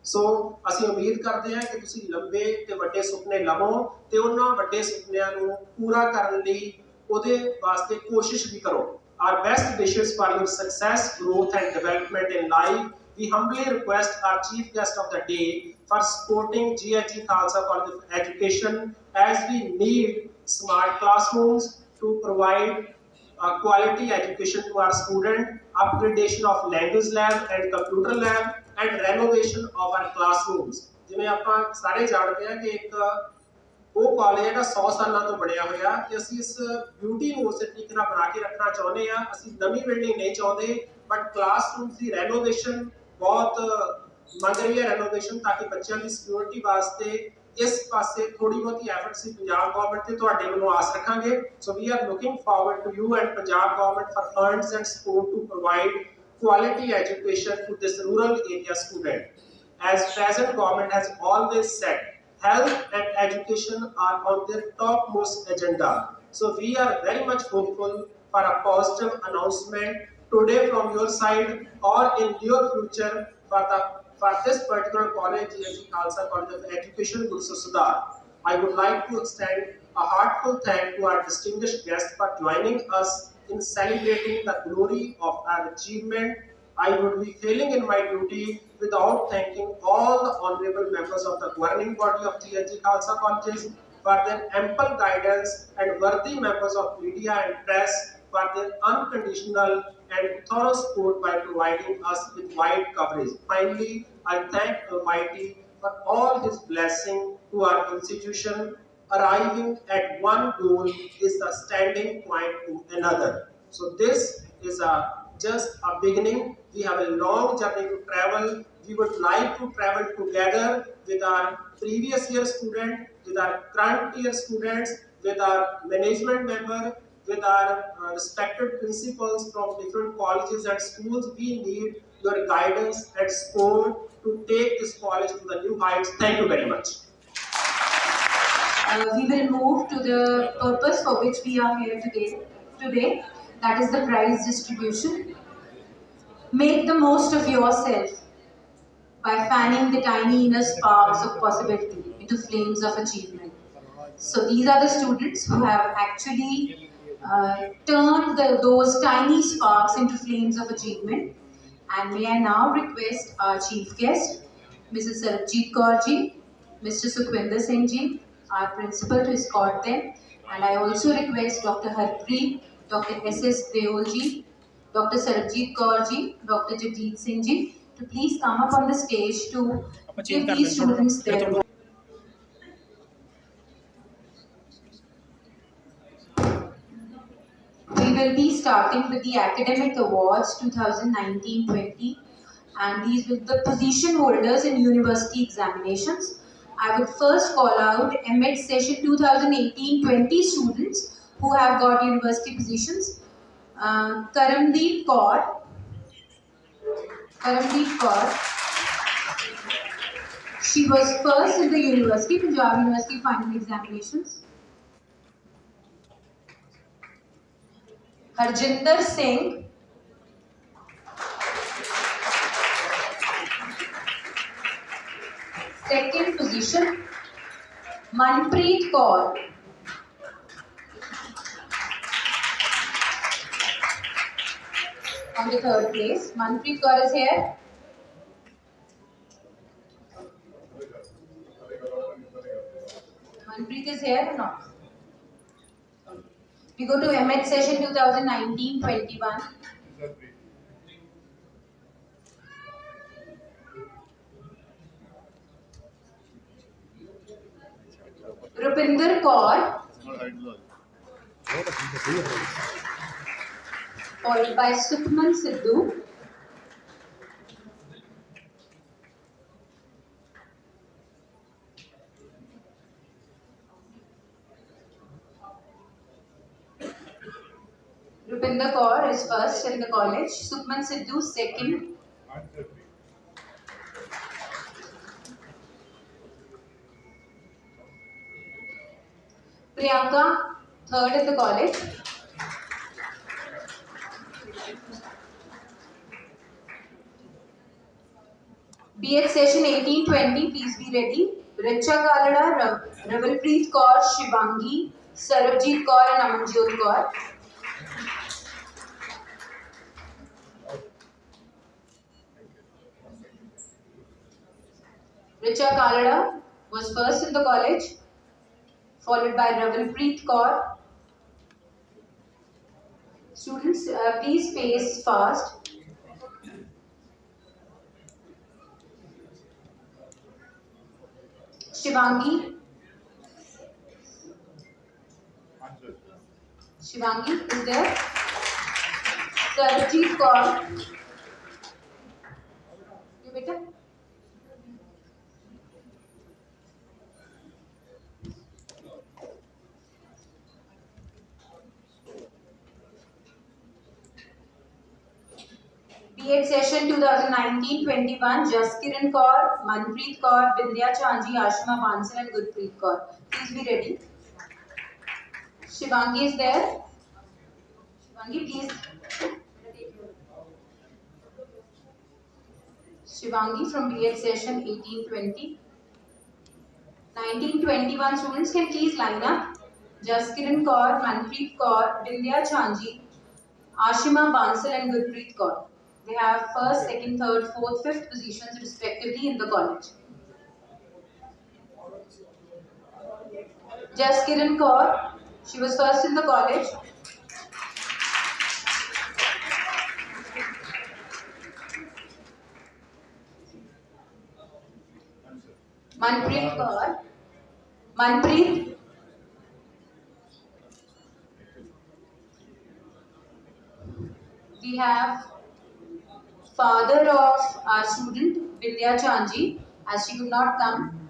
So ਅਸੀਂ ਉਮੀਦ ਕਰਦੇ ਹਾਂ ਕਿ ਤੁਸੀਂ ਲੰਬੇ ਤੇ ਵੱਡੇ ਸੁਪਨੇ ਲਵੋ ਤੇ ਉਹਨਾਂ ਵੱਡੇ ਸੁਪਨਿਆਂ ਨੂੰ ਪੂਰਾ ਕਰਨ ਲਈ ਉਹਦੇ ਵਾਸਤੇ ਕੋਸ਼ਿਸ਼ ਵੀ ਕਰੋ. Our best wishes for your success, growth and development in life. We humbly request our chief guest of the day for supporting GHG Khalsa College of Education as we need smart classrooms to provide quality education to our student, upgradation of language lab and computer lab and renovation of our classrooms. ਜਿਵੇਂ ਆਪਾਂ ਸਾਰੇ ਜਾਣਦੇ ਹਾਂ ਕਿ ਇੱਕ ਉਹ college ਜਿਹੜਾ 100 ਸਾਲਾਂ ਤੋਂ ਬਣਿਆ ਹੋਇਆ ਤੇ ਅਸੀਂ ਇਸ ਬਿਊਟੀ ਨੂੰ ਉਸੇ ਤਰੀਕੇ ਨਾਲ ਬਣਾ ਕੇ ਰੱਖਣਾ ਚਾਹੁੰਦੇ ਆ ਅਸੀਂ ਨਵੀਂ ਬਿਲਡਿੰਗ ਨਹੀਂ ਚਾਹੁੰਦੇ ਬਟ ਕਲਾਸਰੂਮਸ ਦੀ ਰੈਨੋਵੇਸ਼ਨ ਬਹੁਤ ਮੰਗ ਰਹੀ ਹੈ ਰੈਨੋਵੇਸ਼ਨ ਤਾਂ ਕਿ ਬੱਚਿਆਂ ਦੀ ਸਿਕਿਉਰਿਟੀ ਵਾਸਤੇ ਇਸ ਪਾਸੇ ਥੋੜੀ ਬਹੁਤੀ ਐਫਰਟ ਸੀ ਪੰਜਾਬ ਗਵਰਨਮੈਂਟ ਤੇ ਤੁਹਾਡੇ ਵੱਲੋਂ ਆਸ ਰੱਖਾਂਗੇ so we are looking forward to you and Punjab government for funds and support to provide quality education to this rural area student. As present government has always said, health and education are on their topmost agenda. So we are very much hopeful for a positive announcement today from your side or in your future for this particular college, GSG Khalsa College of Education, Gulsar Sudar, I would like to extend a heartful thank to our distinguished guest for joining us in celebrating the glory of our achievement. I would be failing in my duty without thanking all the honorable members of the governing body of GSG Khalsa Colleges for their ample guidance and worthy members of media and press for their unconditional and thorough support by providing us with wide coverage. Finally, I thank Almighty for all His blessing to our institution. Arriving at one goal is the standing point to another. So this is just a beginning. We have a long journey to travel. We would like to travel together with our previous year student, with our current year students, with our management member, with our respected principals from different colleges and schools. We need your guidance and support to take this college to the new heights. Thank you very much. We will move to the purpose for which we are here today, that is the prize distribution. Make the most of yourself by fanning the tiny inner sparks of possibility into flames of achievement. So these are the students who have actually turned those tiny sparks into flames of achievement. And may I now request our chief guest, Mrs. Sarabjit Kaur ji, Mr. Sukhwinder Singh ji, our principal, to escort them. And I also request Dr. Harpreet, Dr. S.S. Deol ji, Dr. Sarabjit Kaur ji, Dr. Jagjeet Singh ji, to please come up on the stage to give these students their role. We will be starting with the Academic Awards 2019-20, and these will be the position holders in university examinations. I would first call out MAT session 2018-20 students who have got university positions. Karamdeep Kaur. She was first in the university, Punjab University final examinations. Harjinder Singh. Second position. Manpreet Kaur. On the third place, Manpreet Kaur is here. Manpreet is here or not? We go to MAT session 2019-21. Rupinder Kaur, followed by Sukhman Sidhu. Rupinder Kaur is first in the college, Sukhman Sidhu second. Priyanka, third in the college. BH session 18-20, please be ready. Richa Kalada, Ravalpreet Kaur, Shivangi, Sarabjit Kaur and Amanjot Kaur. Richa Kalada was first in the college, followed by Ravalpreet Kaur. Students, please pace fast. Shivangi. Shivangi is there. Sarabjit Kaur. You beta. BEd session 2019-21, Jaskiran Kaur, Manpreet Kaur, Bindya Chanji, Ashma Bansal and Gurpreet Kaur. Please be ready. Shivangi is there. Shivangi, please. Shivangi from B.Ed session 1820. 1921 students can please line up. Jaskiran Kaur, Manpreet Kaur, Vindhya Chanji, Ashima Bansal and Gurpreet Kaur. They have first, second, third, fourth, fifth positions respectively in the college. Jaskiran Kaur, she was first in the college. Manpreet Kaur. Manpreet. We have father of our student, Vindhya Chanji, as she could not come.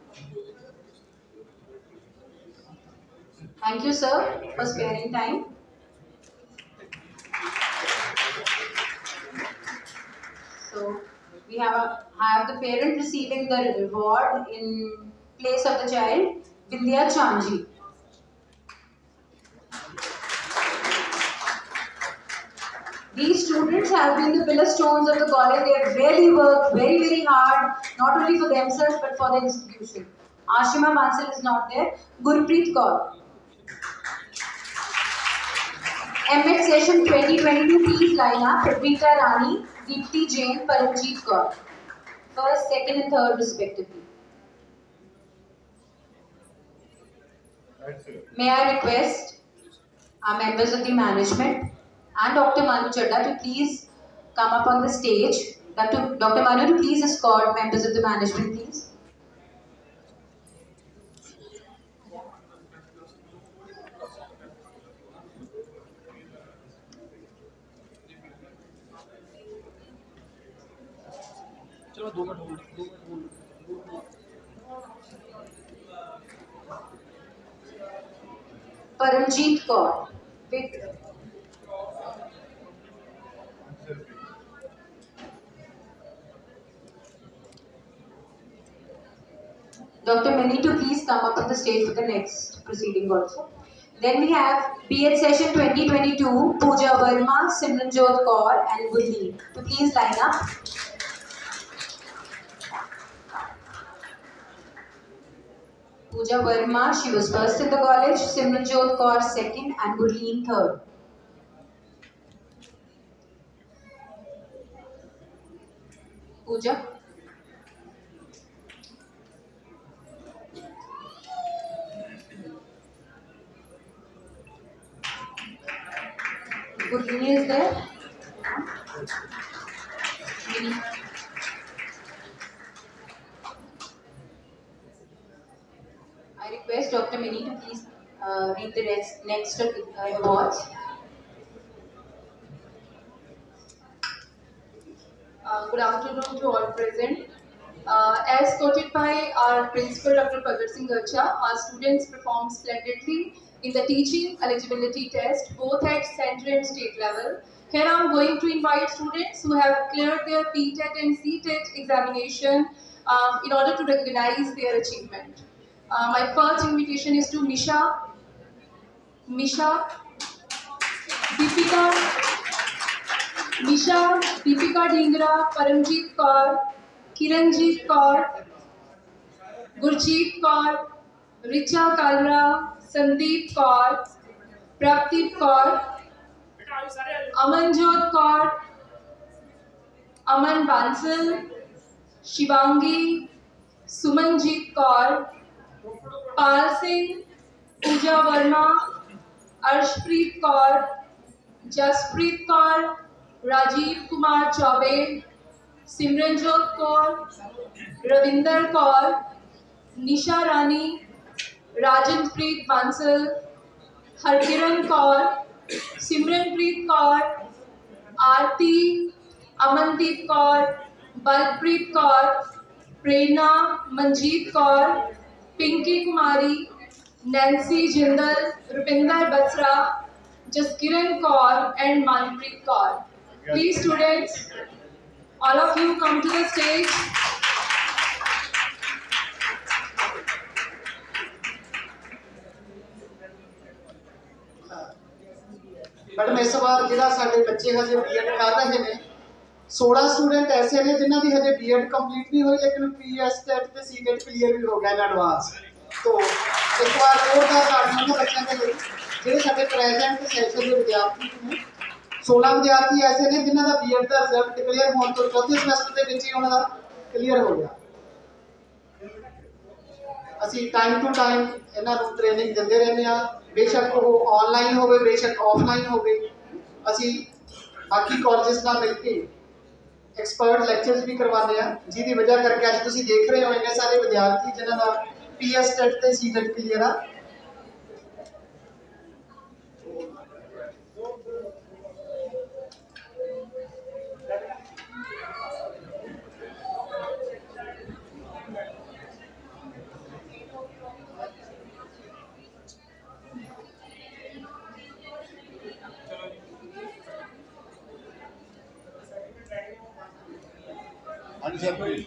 Thank you, sir, for sparing time. So, we have the parent receiving the reward in place of the child, Vindhya Chanji. These students have been the pillar stones of the college. They have really worked very, very hard, not only for themselves but for the institution. Ashima Bansal is not there. Gurpreet Kaur. M.Ed session 2022, please line up. Rita Rani, Deepti Jain, Paramjeet Kaur. First, second and third respectively. May I request our members of the management and Dr. Manu Chadda to please come up on the stage. Dr. Manu, to please escort members of the management, please. Paramjeet Kaur. Dr. Mani to please come up on the stage for the next proceeding also. Then we have B.Ed session 2022, Pooja Verma, Simranjot Kaur and Gurleen. To please line up. Pooja Verma, she was first in the college, Simranjot Kaur second and Gurleen third. Pooja. Gurleen is there. I request Dr. Mini to please read the next awards. Good afternoon to all present. As quoted by our principal, Dr. Pragat Singh Garcha, our students performed splendidly in the teaching eligibility test, both at central and state level. Here I am going to invite students who have cleared their PTET and CTET examination in order to recognize their achievement. My first invitation is to Misha, Deepika Dhingra, Paramjeet Kaur, Kiranjeet Kaur, Gurjeet Kaur, Richa Kalra, Sandeep Kaur, Prapdeep Kaur, Amanjot Kaur, Aman Bansal, Shivangi, Sumanjeet Kaur, Pal Singh, Pooja Verma, Arshpreet Kaur, Jaspreet Kaur, Rajiv Kumar Chaube, Simranjot Kaur, Ravinder Kaur, Nisha Rani, Rajanpreet Bansal, Harkiran Kaur, Simranpreet Kaur, Aarti, Amandeep Kaur, Balpreet Kaur, Prerna Manjeet Kaur, Pinky Kumari, Nancy Jindal, Rupinder Basra, Jaskiran Kaur and Manpreet Kaur. Please students, all of you come to the stage. Madam ਇਸ ਵਾਰ ਜਿਹੜਾ ਸਾਡੇ ਬੱਚੇ ਹਜੇ BEd ਕਰ ਰਹੇ ਨੇ 16 student ऐसे ने जिन्हों की हजे बीएड कंप्लीट नहीं हुई लेकिन पीएस टेट ते सीटेट क्लियर भी हो गया इन एडवांस। तो एक बार जोरदार तालियां उन्हां बच्चों के लिए ਜਿਹੜੇ ਸਾਡੇ ਪ੍ਰੈਜ਼ੈਂਟ ਸੈਸ਼ਨ ਦੇ ਵਿਦਿਆਰਥੀ ਨੇ। 16 ਵਿਦਿਆਰਥੀ ਐਸੇ ਨੇ ਜਿਨ੍ਹਾਂ ਦਾ ਬੀਐਡ ਦਾ ਰਿਜ਼ਲਟ ਡਿਕਲੇਅਰ ਹੋਣ ਤੋਂ ਚੌਥੇ ਸਮੈਸਟਰ ਦੇ ਵਿੱਚ ਹੀ ਉਹਨਾਂ ਦਾ ਕਲੀਅਰ ਹੋ ਗਿਆ। ਅਸੀਂ ਟਾਈਮ ਟੂ ਟਾਈਮ ਇਹਨਾਂ ਨੂੰ ਟ੍ਰੇਨਿੰਗ ਦਿੰਦੇ ਰਹਿੰਦੇ ਆ, ਬੇਸ਼ੱਕ ਉਹ ਆਨਲਾਈਨ ਹੋਵੇ ਬੇਸ਼ੱਕ ਆਫਲਾਈਨ ਹੋਵੇ। ਅਸੀਂ ਬਾਕੀ ਕਾਲਜਸ ਨਾਲ ਮਿਲ ਕੇ ਐਕਸਪਰਟ ਲੈਕਚਰਸ ਵੀ ਕਰਵਾਉਂਦੇ ਆ, ਜਿਹਦੀ ਵਜ੍ਹਾ ਕਰਕੇ ਅੱਜ ਤੁਸੀਂ ਦੇਖ ਰਹੇ ਹੋ ਇੰਨੇ ਸਾਰੇ ਵਿਦਿਆਰਥੀ ਜਿਨ੍ਹਾਂ ਦਾ ਪੀਐਸ ਟੈਟ ਤੇ ਸੀਟੈਟ ਕਲੀਅਰ ਆ। हाँ जी sir please.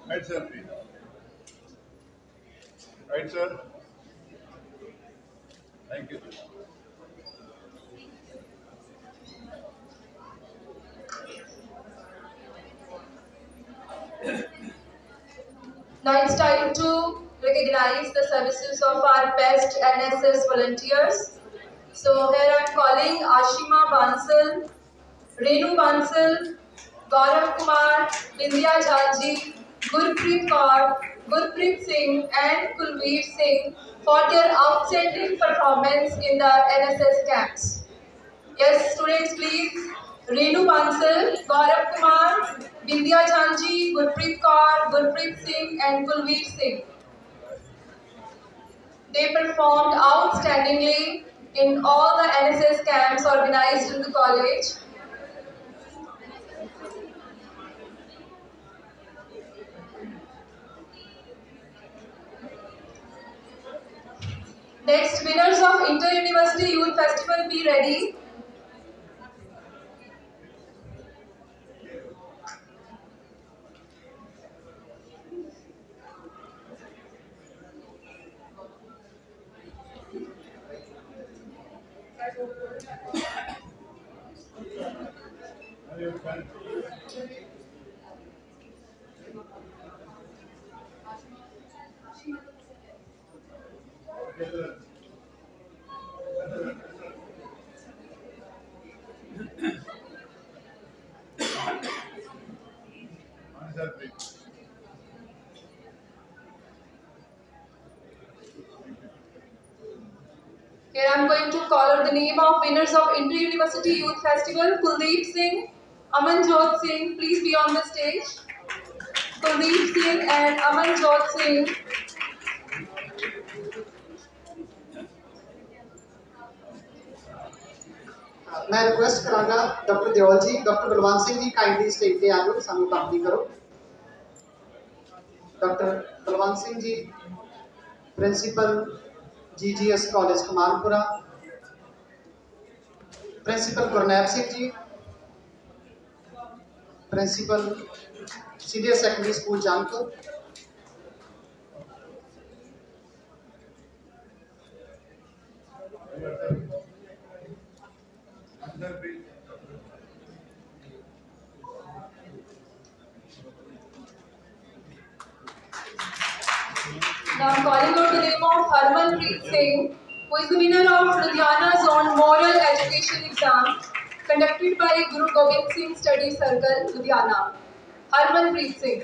Right sir please. Right sir, thank you. Now it's time to recognize the services of our best NSS volunteers. So here I'm calling Ashima Bansal, Renu Bansal, Gaurav Kumar, Vindhya Jhanji, Gurpreet Kaur, Gurpreet Singh and Kulveer Singh for their outstanding performance in the NSS camps. Yes, students please. Renu Bansal, Gaurav Kumar, Vindhya Jhanji, Gurpreet Kaur, Gurpreet Singh and Kulveer Singh. They performed outstandingly in all the NSS camps organized in the college. Next, winners of Inter-University Youth Festival, be ready. हाँ जी sir please. Here I am going to call out the name of winners of Inter-University Youth Festival. Kuldeep Singh, Amanjot Singh, please be on the stage. Kuldeep Singh and Amanjot Singh. मैं request करांगा doctor Deol ji, doctor Balwant Singh ji kindly stage पे आ जाओ, सानू company करो। Doctor Balwant Singh ji principal GGS college Kamalpura, principal Gurnaib Singh ji principal senior secondary school Janpur, sir please. Now I'm calling out the name of Harmanpreet Singh, who is the winner of Ludhiana Zone Moral Education Exam conducted by Guru Gobind Singh Study Circle, Ludhiana. Harmanpreet Singh.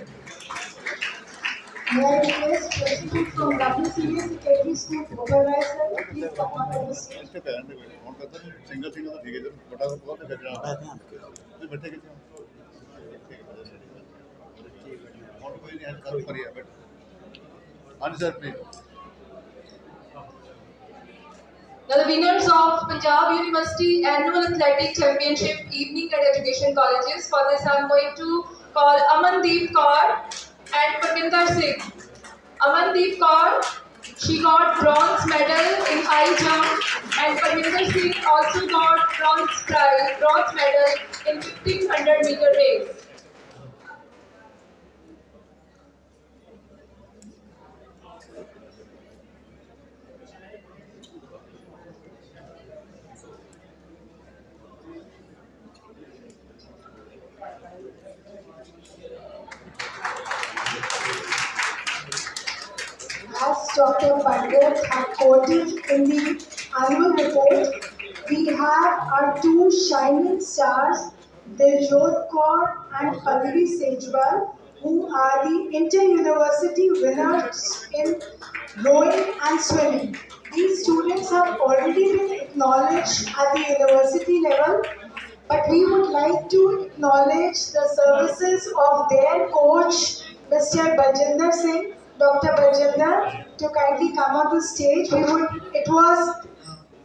May I request President from WCA Secretary School, Bhogar sir, please come on to the stage. इसके पैर पे कौन करता है single single तो ठीक है, जब बड़ा बहुत है करना तो बैठे कितने और कोई नहीं है कर पर है but answer please. Now the winners of Punjab University Annual Athletic Championship Evening at Education Colleges. For this I am going to call Amandeep Kaur and Parminder Singh. Amandeep Kaur, she got bronze medal in high jump and Parminder Singh also got bronze medal in 1500 meter race. Dr. Pandit have quoted in the annual report, we have our two shining stars, Diljot Kaur and Pallavi Sejwal, who are the inter-university winners in rowing and swimming. These students have already been acknowledged at the university level, but we would like to acknowledge the services of their coach, Mr. Baljinder Singh, Dr. Baljinder, to kindly come on the stage. It was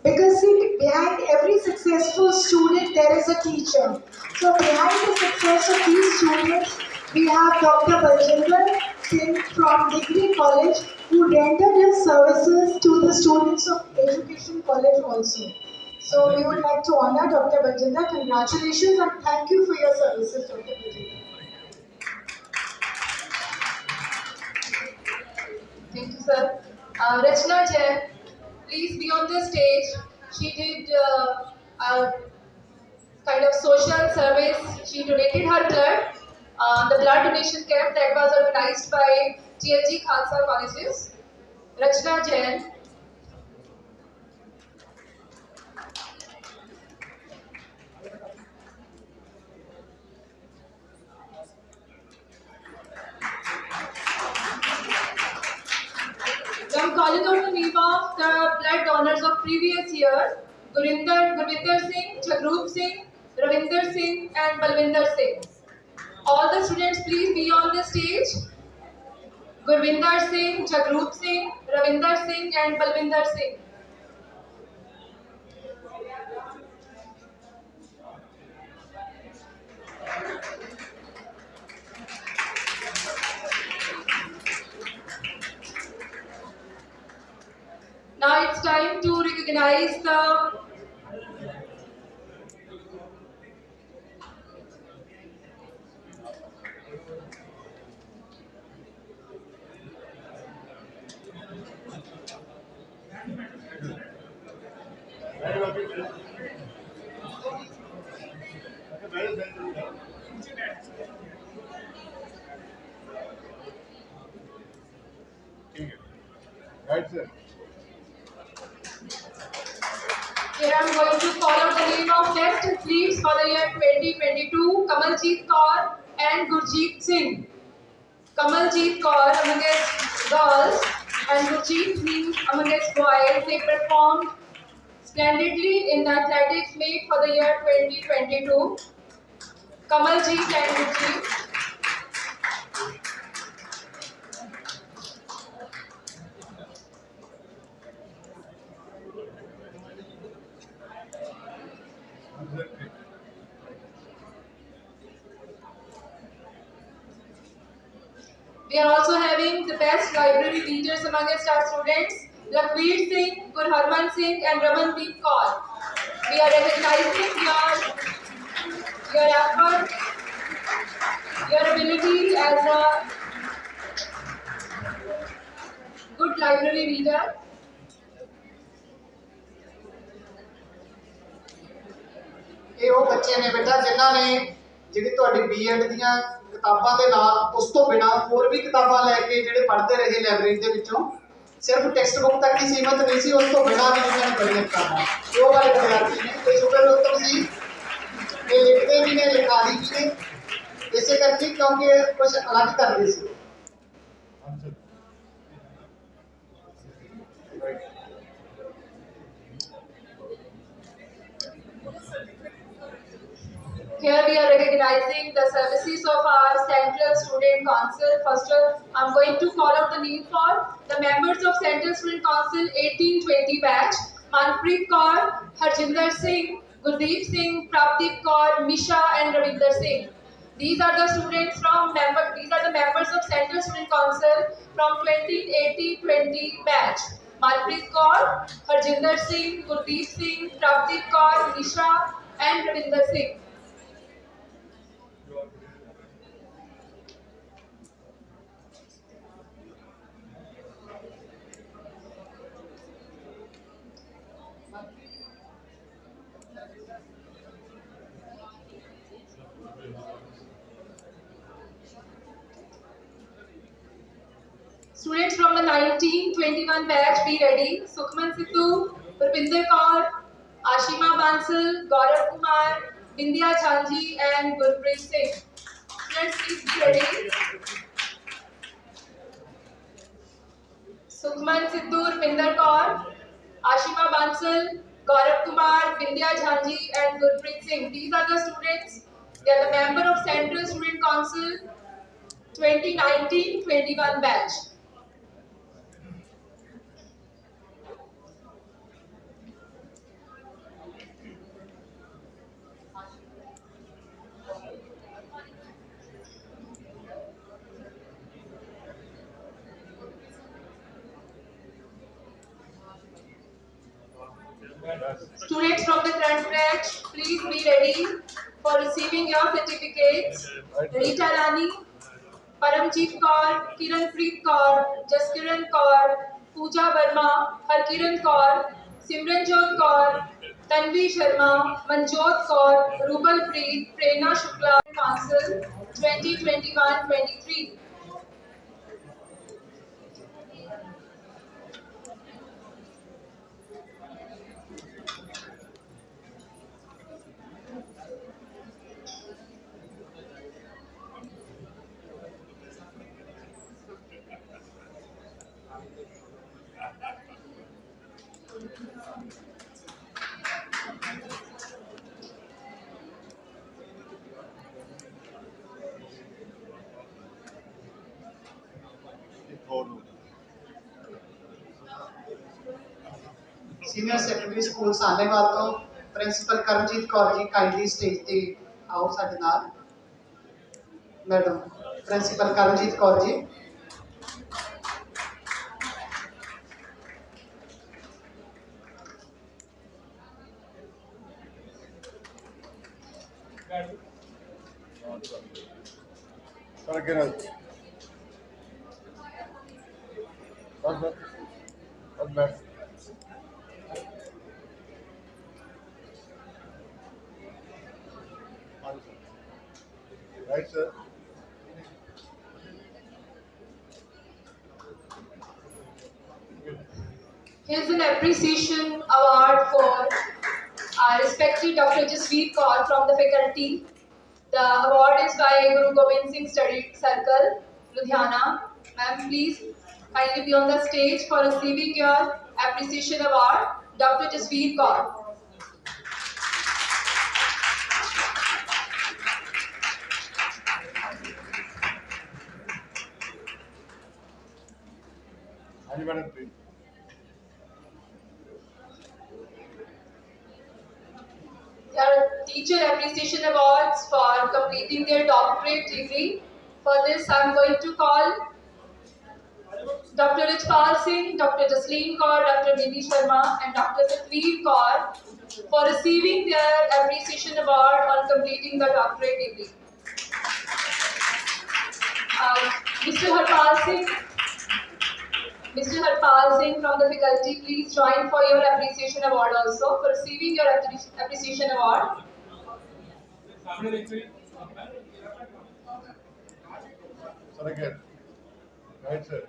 because see, behind every successful student, there is a teacher. So behind the success of these students, we have Dr. Baljinder Singh from Degree College, who rendered his services to the students of Education College also. So we would like to honor Dr. Baljinder. Congratulations and thank you for your services, Dr. Baljinder. Thank you, sir. Rachna Jain, please be on the stage. She did a kind of social service. She donated her blood. The blood donation camp that was organized by TLG Khalsa Colleges. Rachna Jain. So I'm calling out the name of the blood donors of previous year: Gurvinder Singh, Jagrup Singh, Ravinder Singh, and Balwinder Singh. All the students, please be on the stage. Gurvinder Singh, Jagrup Singh, Ravinder Singh, and Balwinder Singh. Now it's time to recognize the Right, sir. Here I'm going to call out the name of guest athletes for the year 2022: Kamaljeet Kaur and Gurjeet Singh. Kamaljeet Kaur amongst girls and Gurjeet Singh amongst boys. They performed splendidly in the athletics meet for the year 2022. Kamaljeet and Gurjeet. We are also having the best library leaders amongst our students: Lakveer Singh, Gurharman Singh, and Ramandeep Kaur. We are recognizing your effort, your ability as a good library reader. ਇਹ ਉਹ ਬੱਚੇ ਨੇ ਬੇਟਾ ਜਿਨ੍ਹਾਂ ਨੇ ਜਿਹੜੀ ਤੁਹਾਡੀ BEd ਦੀਆਂ ਕਿਤਾਬਾਂ ਦੇ ਨਾਲ ਉਸ ਤੋਂ ਬਿਨਾਂ ਹੋਰ ਵੀ ਕਿਤਾਬਾਂ ਲੈ ਕੇ ਜਿਹੜੇ ਪੜ੍ਹਦੇ ਰਹੇ ਲਾਇਬ੍ਰੇਰੀ ਦੇ ਵਿੱਚੋਂ ਸਿਰਫ ਟੈਕਸਟ ਬੁੱਕ ਤੱਕ ਹੀ ਸੀਮਤ ਨਹੀਂ ਸੀ, ਉਸ ਤੋਂ ਬਿਨਾਂ ਵੀ ਜਿਨ੍ਹਾਂ ਨੇ ਬੜੀਆਂ ਕਿਤਾਬਾਂ ਉਹ ਵਾਲੇ ਵਿਦਿਆਰਥੀ ਨੇ ਤੇ ਸ਼ੁਕਰ ਸੀ ਇਹ ਲਿਖਦੇ ਵੀ ਨੇ, ਲਿਖਾਰੀ ਵੀ ਨੇ, ਇਸੇ ਕਰਕੇ ਕਿਉਂਕਿ ਕੁਝ ਅਲੱਗ ਕਰਦੇ ਸੀ। Here we are recognizing the services of our Central Student Council. First, I'm going to call out the name for the members of Central Student Council 1820 batch: Manpreet Kaur, Harjinder Singh, Gurdeep Singh, Prabdeep Kaur, Misha, and Ravinder Singh. These are the members of Central Student Council from 2018-20 batch: Manpreet Kaur, Harjinder Singh, Gurdeep Singh, Prabdeep Kaur, Misha, and Ravinder Singh. Students from the 1921 batch, be ready. Sukhman Sidhu, Rupinder Kaur, Ashima Bansal, Gaurav Kumar, Bindya Jhanji, and Gurpreet Singh. Students, please be ready. Sukhman Sidhu, Rupinder Kaur, Ashima Bansal, Gaurav Kumar, Bindya Jhanji, and Gurpreet Singh. These are the students. They are the member of Central Student Council 2019-21 batch. Students from the front batch, please be ready for receiving your certificates. Rita Rani, Paramjeet Kaur, Kiranpreet Kaur, Jaskiran Kaur, Pooja Verma, Harkiran Kaur, Simranjot Kaur, Tanvi Sharma, Manjot Kaur, Rubal Preet, Prerna Shukla, Council 2021-23. Senior secondary school Sahnewal ਤੋਂ principal Karamjit Kaur ji kindly stage ਤੇ ਆਓ ਸਾਡੇ ਨਾਲ। Madam principal Karamjit Kaur ji. Sir, again, right, sir. Here's an appreciation award for our respected Dr. Jasveer Kaur from the faculty. The award is by Guru Gobind Singh Study Circle, Ludhiana. Ma'am, please kindly be on the stage for receiving your appreciation award, Dr. Jasveer Kaur. Madam, please. There are teacher appreciation awards for completing their doctorate degree. For this, I am going to call Dr. Richpal Singh, Dr. Jasleen Kaur, Dr. Nidhi Sharma, and Dr. Satveer Kaur for receiving their appreciation award on completing the doctorate degree. Mr. Harpal Singh from the faculty, please join for your appreciation award also for receiving your appreciation award. Sir, again. Right, sir.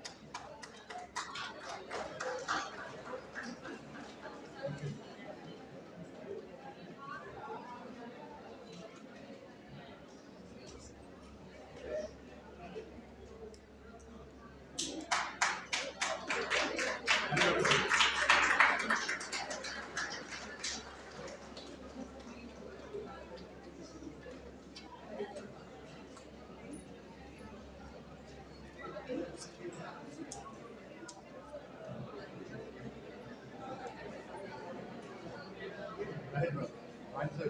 Right, ma'am. Fine, sir.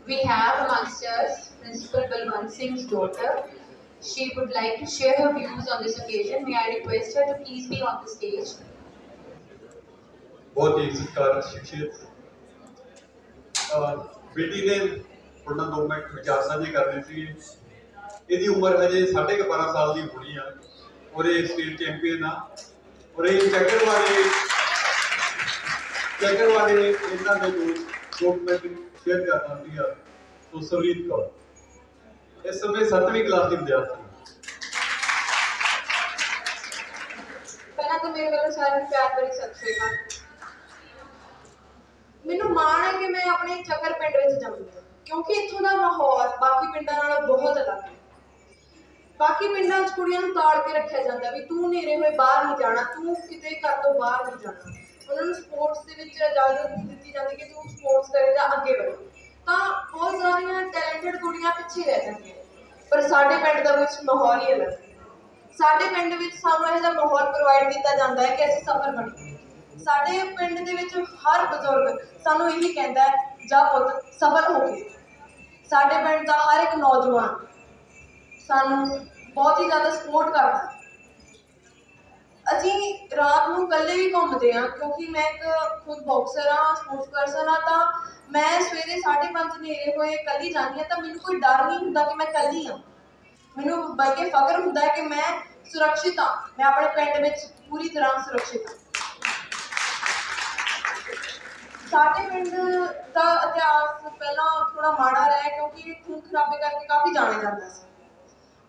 We have amongst us Principal Balwant Singh's daughter. She would like to share her views on this occasion. May I request her to please be on the stage. बहुत ही सत्कार शिक्षित बेटी ने थोड़ा 2 minute विचार साझे करने से ਇਹਦੀ ਉਮਰ ਹਜੇ 12.5 ਸਾਲ ਦੀ ਹੋਣੀ ਆ ਔਰ ਇਹ ਸਟੇਟ ਚੈਂਪੀਅਨ ਆ ਔਰ ਇਹ ਚੱਕਰ ਵਾਲੇ ਇਹਨਾਂ ਦੇ ਦੋ ਮਿੰਟ ਸ਼ੇਅਰ ਕਰਨਾ ਸੀਗਾ ਤੋਂ ਸਰਵੀਤ ਕੌਰ ਇਸ ਸਮੇਂ 7ਵੀਂ ਕਲਾਸ ਦੀ ਵਿਦਿਆਰਥੀ ਪਹਿਲਾਂ ਤਾਂ ਮੇਰੇ ਵੱਲੋਂ ਸਾਰਿਆਂ ਨੂੰ ਪਿਆਰ ਭਰੀ ਸਤਿ ਸ਼੍ਰੀ ਅਕਾਲ। ਮੈਨੂੰ ਮਾਣ ਹੈ ਕਿ ਮੈਂ ਆਪਣੇ ਚੱਕਰ ਪਿੰਡ ਵਿੱਚ ਜੰਮੀ ਹਾਂ, ਕਿਉਂਕਿ ਇੱਥੋਂ ਦਾ ਮਾਹੌਲ ਬਾਕੀ ਪਿੰਡਾਂ ਨਾਲੋਂ ਬਹੁਤ ਅਲੱਗ ਹੈ। ਬਾਕੀ ਪਿੰਡਾਂ 'ਚ ਕੁੜੀਆਂ ਨੂੰ ਤਾੜ ਕੇ ਰੱਖਿਆ ਜਾਂਦਾ ਵੀ ਤੂੰ ਨੇਰੇ ਹੋਏ ਬਾਹਰ ਨਹੀਂ ਜਾਣਾ, ਤੂੰ ਕਿਤੇ ਘਰ ਤੋਂ ਬਾਹਰ ਨਹੀਂ ਜਾਣਾ। ਉਹਨਾਂ ਨੂੰ ਸਪੋਰਟਸ ਦੇ ਵਿੱਚ ਇਜਾਜ਼ਤ ਨਹੀਂ ਦਿੱਤੀ ਜਾਂਦੀ ਕਿ ਤੂੰ ਸਪੋਰਟਸ ਕਰੇ ਜਾਂ ਅੱਗੇ ਵਧੇ। ਤਾਂ ਬਹੁਤ ਸਾਰੀਆਂ ਟੈਲੈਂਟਡ ਕੁੜੀਆਂ ਪਿੱਛੇ ਰਹਿ ਜਾਂਦੀਆਂ, ਪਰ ਸਾਡੇ ਪਿੰਡ ਦਾ ਕੁਝ ਮਾਹੌਲ ਹੀ ਅਲੱਗ ਹੈ। ਸਾਡੇ ਪਿੰਡ ਵਿੱਚ ਸਾਨੂੰ ਇਹੋ ਜਿਹਾ ਮਾਹੌਲ ਪ੍ਰੋਵਾਈਡ ਕੀਤਾ ਜਾਂਦਾ ਹੈ ਕਿ ਅਸੀਂ ਸਫਲ ਬਣੀਏ। ਸਾਡੇ ਪਿੰਡ ਦੇ ਵਿੱਚ ਹਰ ਬਜ਼ੁਰਗ ਸਾਨੂੰ ਇਹੀ ਕਹਿੰਦਾ ਹੈ, ਜਾ ਪੁੱਤ ਸਫਲ ਹੋ ਗਏ। ਸਾਡੇ ਪਿੰਡ ਦਾ ਹਰ ਇੱਕ ਨੌਜਵਾਨ ਸਾਨੂੰ ਬਹੁਤ ਹੀ ਜ਼ਿਆਦਾ ਸਪੋਰਟ ਕਰਦਾ ਹੈ। ਅਸੀਂ ਰਾਤ ਨੂੰ ਇਕੱਲੇ ਵੀ ਘੁੰਮਦੇ ਹਾਂ, ਕਿਉਂਕਿ ਮੈਂ ਇੱਕ ਖੁਦ ਬਾਕਸਰ ਹਾਂ, ਸਪੋਰਟਸ ਪਰਸਨ ਹਾਂ। ਤਾਂ ਮੈਂ ਸਵੇਰੇ 5:30 ਹਨੇਰੇ ਹੋਏ ਇਕੱਲੀ ਜਾਂਦੀ ਹਾਂ, ਤਾਂ ਮੈਨੂੰ ਕੋਈ ਡਰ ਨਹੀਂ ਹੁੰਦਾ ਕਿ ਮੈਂ ਇਕੱਲੀ ਹਾਂ। ਮੈਨੂੰ ਬਲਕਿ ਫਖਰ ਹੁੰਦਾ ਹੈ ਕਿ ਮੈਂ ਸੁਰੱਖਿਅਤ ਹਾਂ, ਮੈਂ ਆਪਣੇ ਪਿੰਡ ਵਿੱਚ ਪੂਰੀ ਤਰ੍ਹਾਂ ਸੁਰੱਖਿਅਤ ਹਾਂ। ਸਾਡੇ ਪਿੰਡ ਦਾ ਇਤਿਹਾਸ ਪਹਿਲਾਂ ਥੋੜਾ ਮਾੜਾ ਰਿਹਾ, ਕਿਉਂਕਿ ਖੂਨ ਖਰਾਬੇ ਕਰਕੇ ਕਾਫੀ ਜਾਣਿਆ ਜਾਂਦਾ ਸੀ।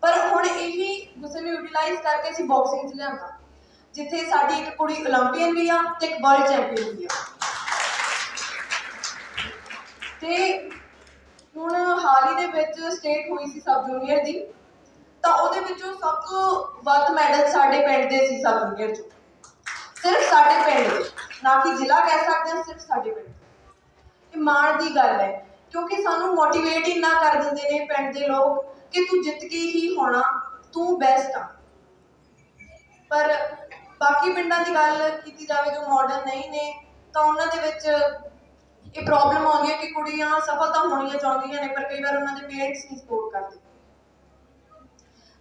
ਪਰ ਹੁਣ ਇਹੀ ਗੁੱਸੇ ਨੂੰ ਯੂਟੀਲਾਈਜ਼ ਕਰਕੇ ਅਸੀਂ ਬਾਕਸਿੰਗ 'ਚ ਲਿਆਂਦਾ, ਜਿੱਥੇ ਸਾਡੀ ਇੱਕ ਕੁੜੀ ਓਲੰਪੀਅਨ ਵੀ ਆ ਤੇ ਇੱਕ ਵਰਲਡ ਚੈਂਪੀਅਨ ਵੀ ਆ। ਤੇ ਹੁਣ ਹਾਲ ਹੀ ਦੇ ਵਿੱਚ ਸਟੇਟ ਹੋਈ ਸੀ ਸਬ ਜੂਨੀਅਰ ਦੀ, ਤਾਂ ਉਹਦੇ ਵਿੱਚੋਂ ਸਭ ਤੋਂ ਵੱਧ ਮੈਡਲ ਸਾਡੇ ਪਿੰਡ ਦੇ ਸੀ ਸਬ ਜੂਨੀਅਰ 'ਚੋਂ। ਸਿਰਫ ਸਾਡੇ ਪਿੰਡ ਦੇ, ਨਾ ਕਿ ਜ਼ਿਲ੍ਹਾ ਕਹਿ ਸਕਦੇ ਹਾਂ, ਸਿਰਫ ਸਾਡੇ ਪਿੰਡ। ਇਹ ਮਾਣ ਦੀ ਗੱਲ ਹੈ, ਕਿਉਂਕਿ ਸਾਨੂੰ ਮੋਟੀਵੇਟ ਇੰਨਾ ਕਰ ਦਿੰਦੇ ਨੇ ਪਿੰਡ ਦੇ ਲੋਕ ਕਿ ਤੂੰ ਜਿੱਤ ਕੇ ਹੀ ਹੋਣਾ, ਤੂੰ ਬੈਸਟ ਆ। ਪਰ ਬਾਕੀ ਪਿੰਡਾਂ ਦੀ ਗੱਲ ਕੀਤੀ ਜਾਵੇ ਜੋ ਮਾਡਰਨ ਨਹੀਂ ਨੇ, ਤਾਂ ਉਹਨਾਂ ਦੇ ਵਿੱਚ ਇਹ ਪ੍ਰੋਬਲਮ ਆਉਂਦੀ ਹੈ ਕਿ ਕੁੜੀਆਂ ਸਫਲ ਤਾਂ ਹੋਣੀਆਂ ਚਾਹੁੰਦੀਆਂ ਨੇ, ਪਰ ਕਈ ਵਾਰ ਉਹਨਾਂ ਦੇ ਪੇਰੈਂਟਸ ਨਹੀਂ ਸਪੋਰਟ ਕਰਦੇ।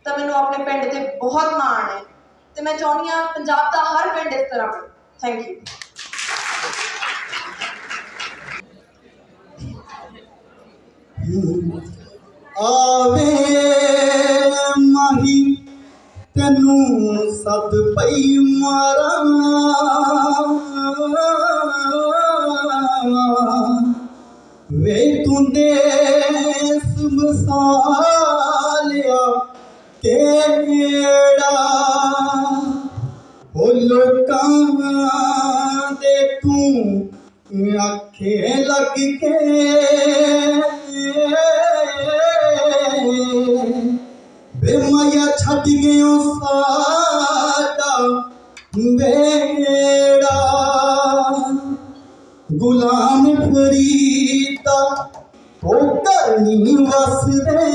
ਤਾਂ ਮੈਨੂੰ ਆਪਣੇ ਪਿੰਡ ਤੇ ਬਹੁਤ ਮਾਣ ਹੈ ਤੇ ਮੈਂ ਚਾਹੁੰਦੀ ਹਾਂ ਪੰਜਾਬ ਦਾ ਹਰ ਪਿੰਡ ਇਸ ਤਰ੍ਹਾਂ ਬਣੇ। Thank you. ਆਵੇ ਮਾਹੀ ਤੈਨੂੰ ਸੱਦ ਪਈ ਮਾਰਾਂ ਵੇ ਤੂੰ ਦੇਸ ਮਸਾਲਿਆ ਕਿਹੜਾ ਉਹ ਲੋਕਾਂ ਦੇ ਤੂੰ ਆਖੇ ਲੱਗ ਕੇ ਵੇ ਮਾਇਆ ਛੱਡ ਗਿਓ ਸਾਡਾ ਵੇੜਾ ਗੁਲਾਮ ਫਰੀਦਾ ਉਹ ਘਰ ਨਹੀਂ ਵਸਦੇ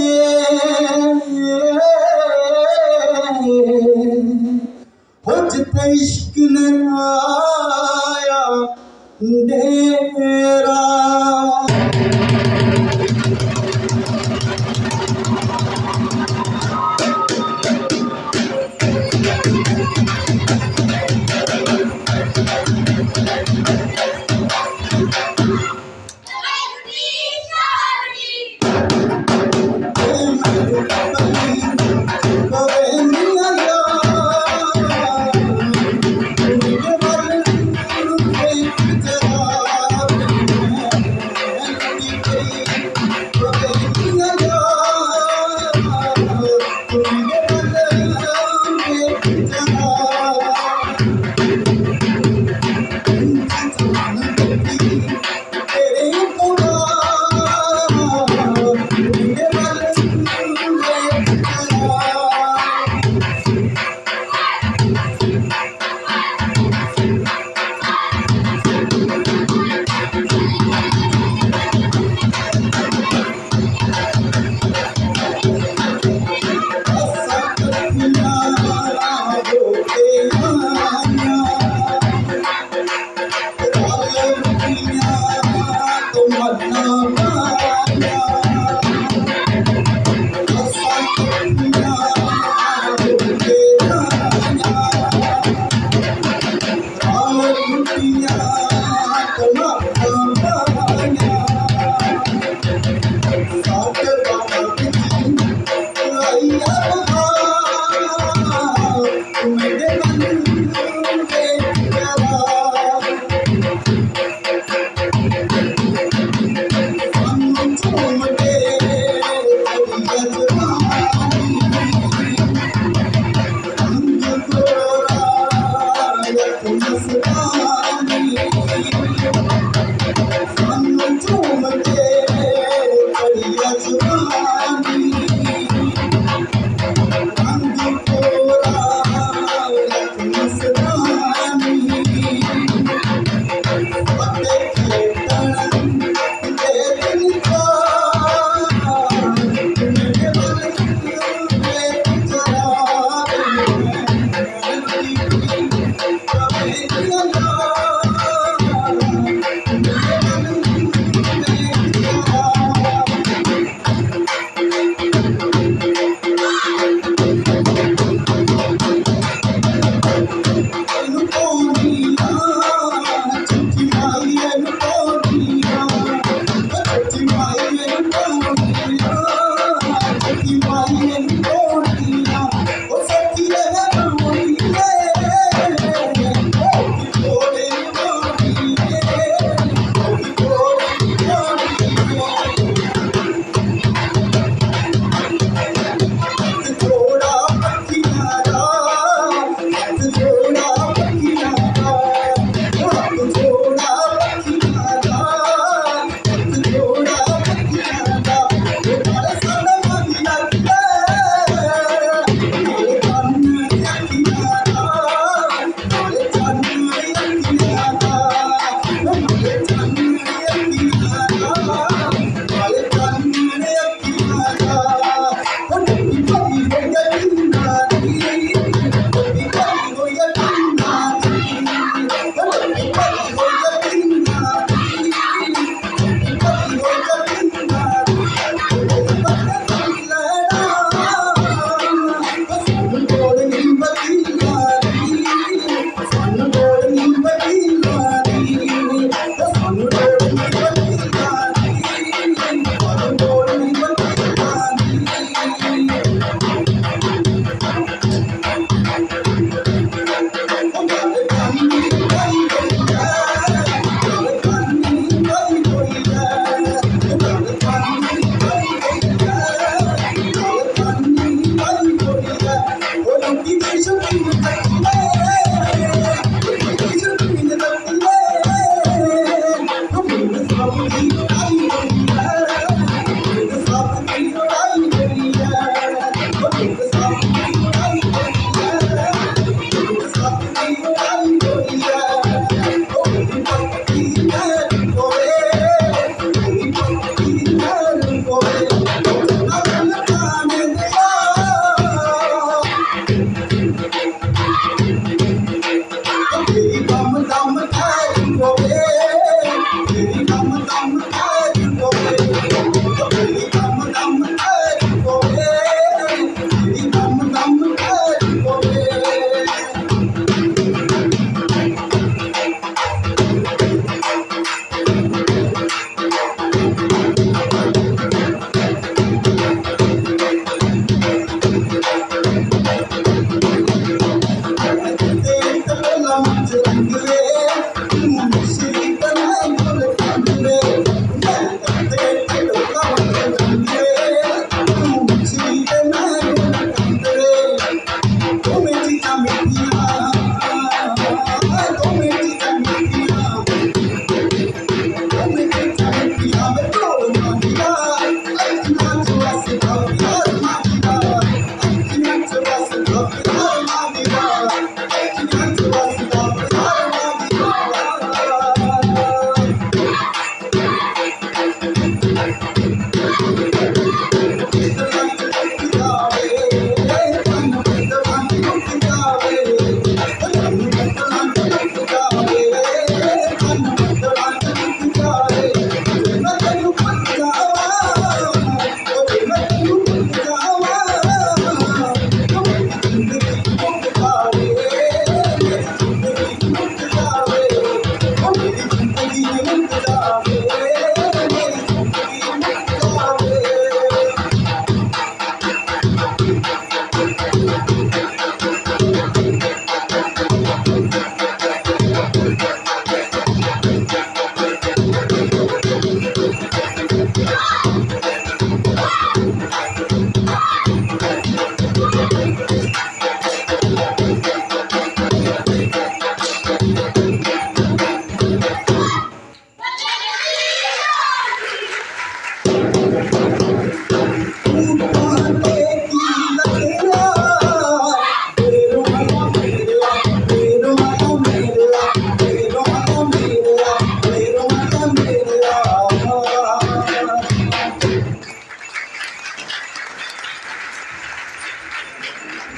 ਉਹ ਜਿੱਥੇ ਇਸ਼ਕ ਨੇ ਆਇਆ ਡੇਰਾ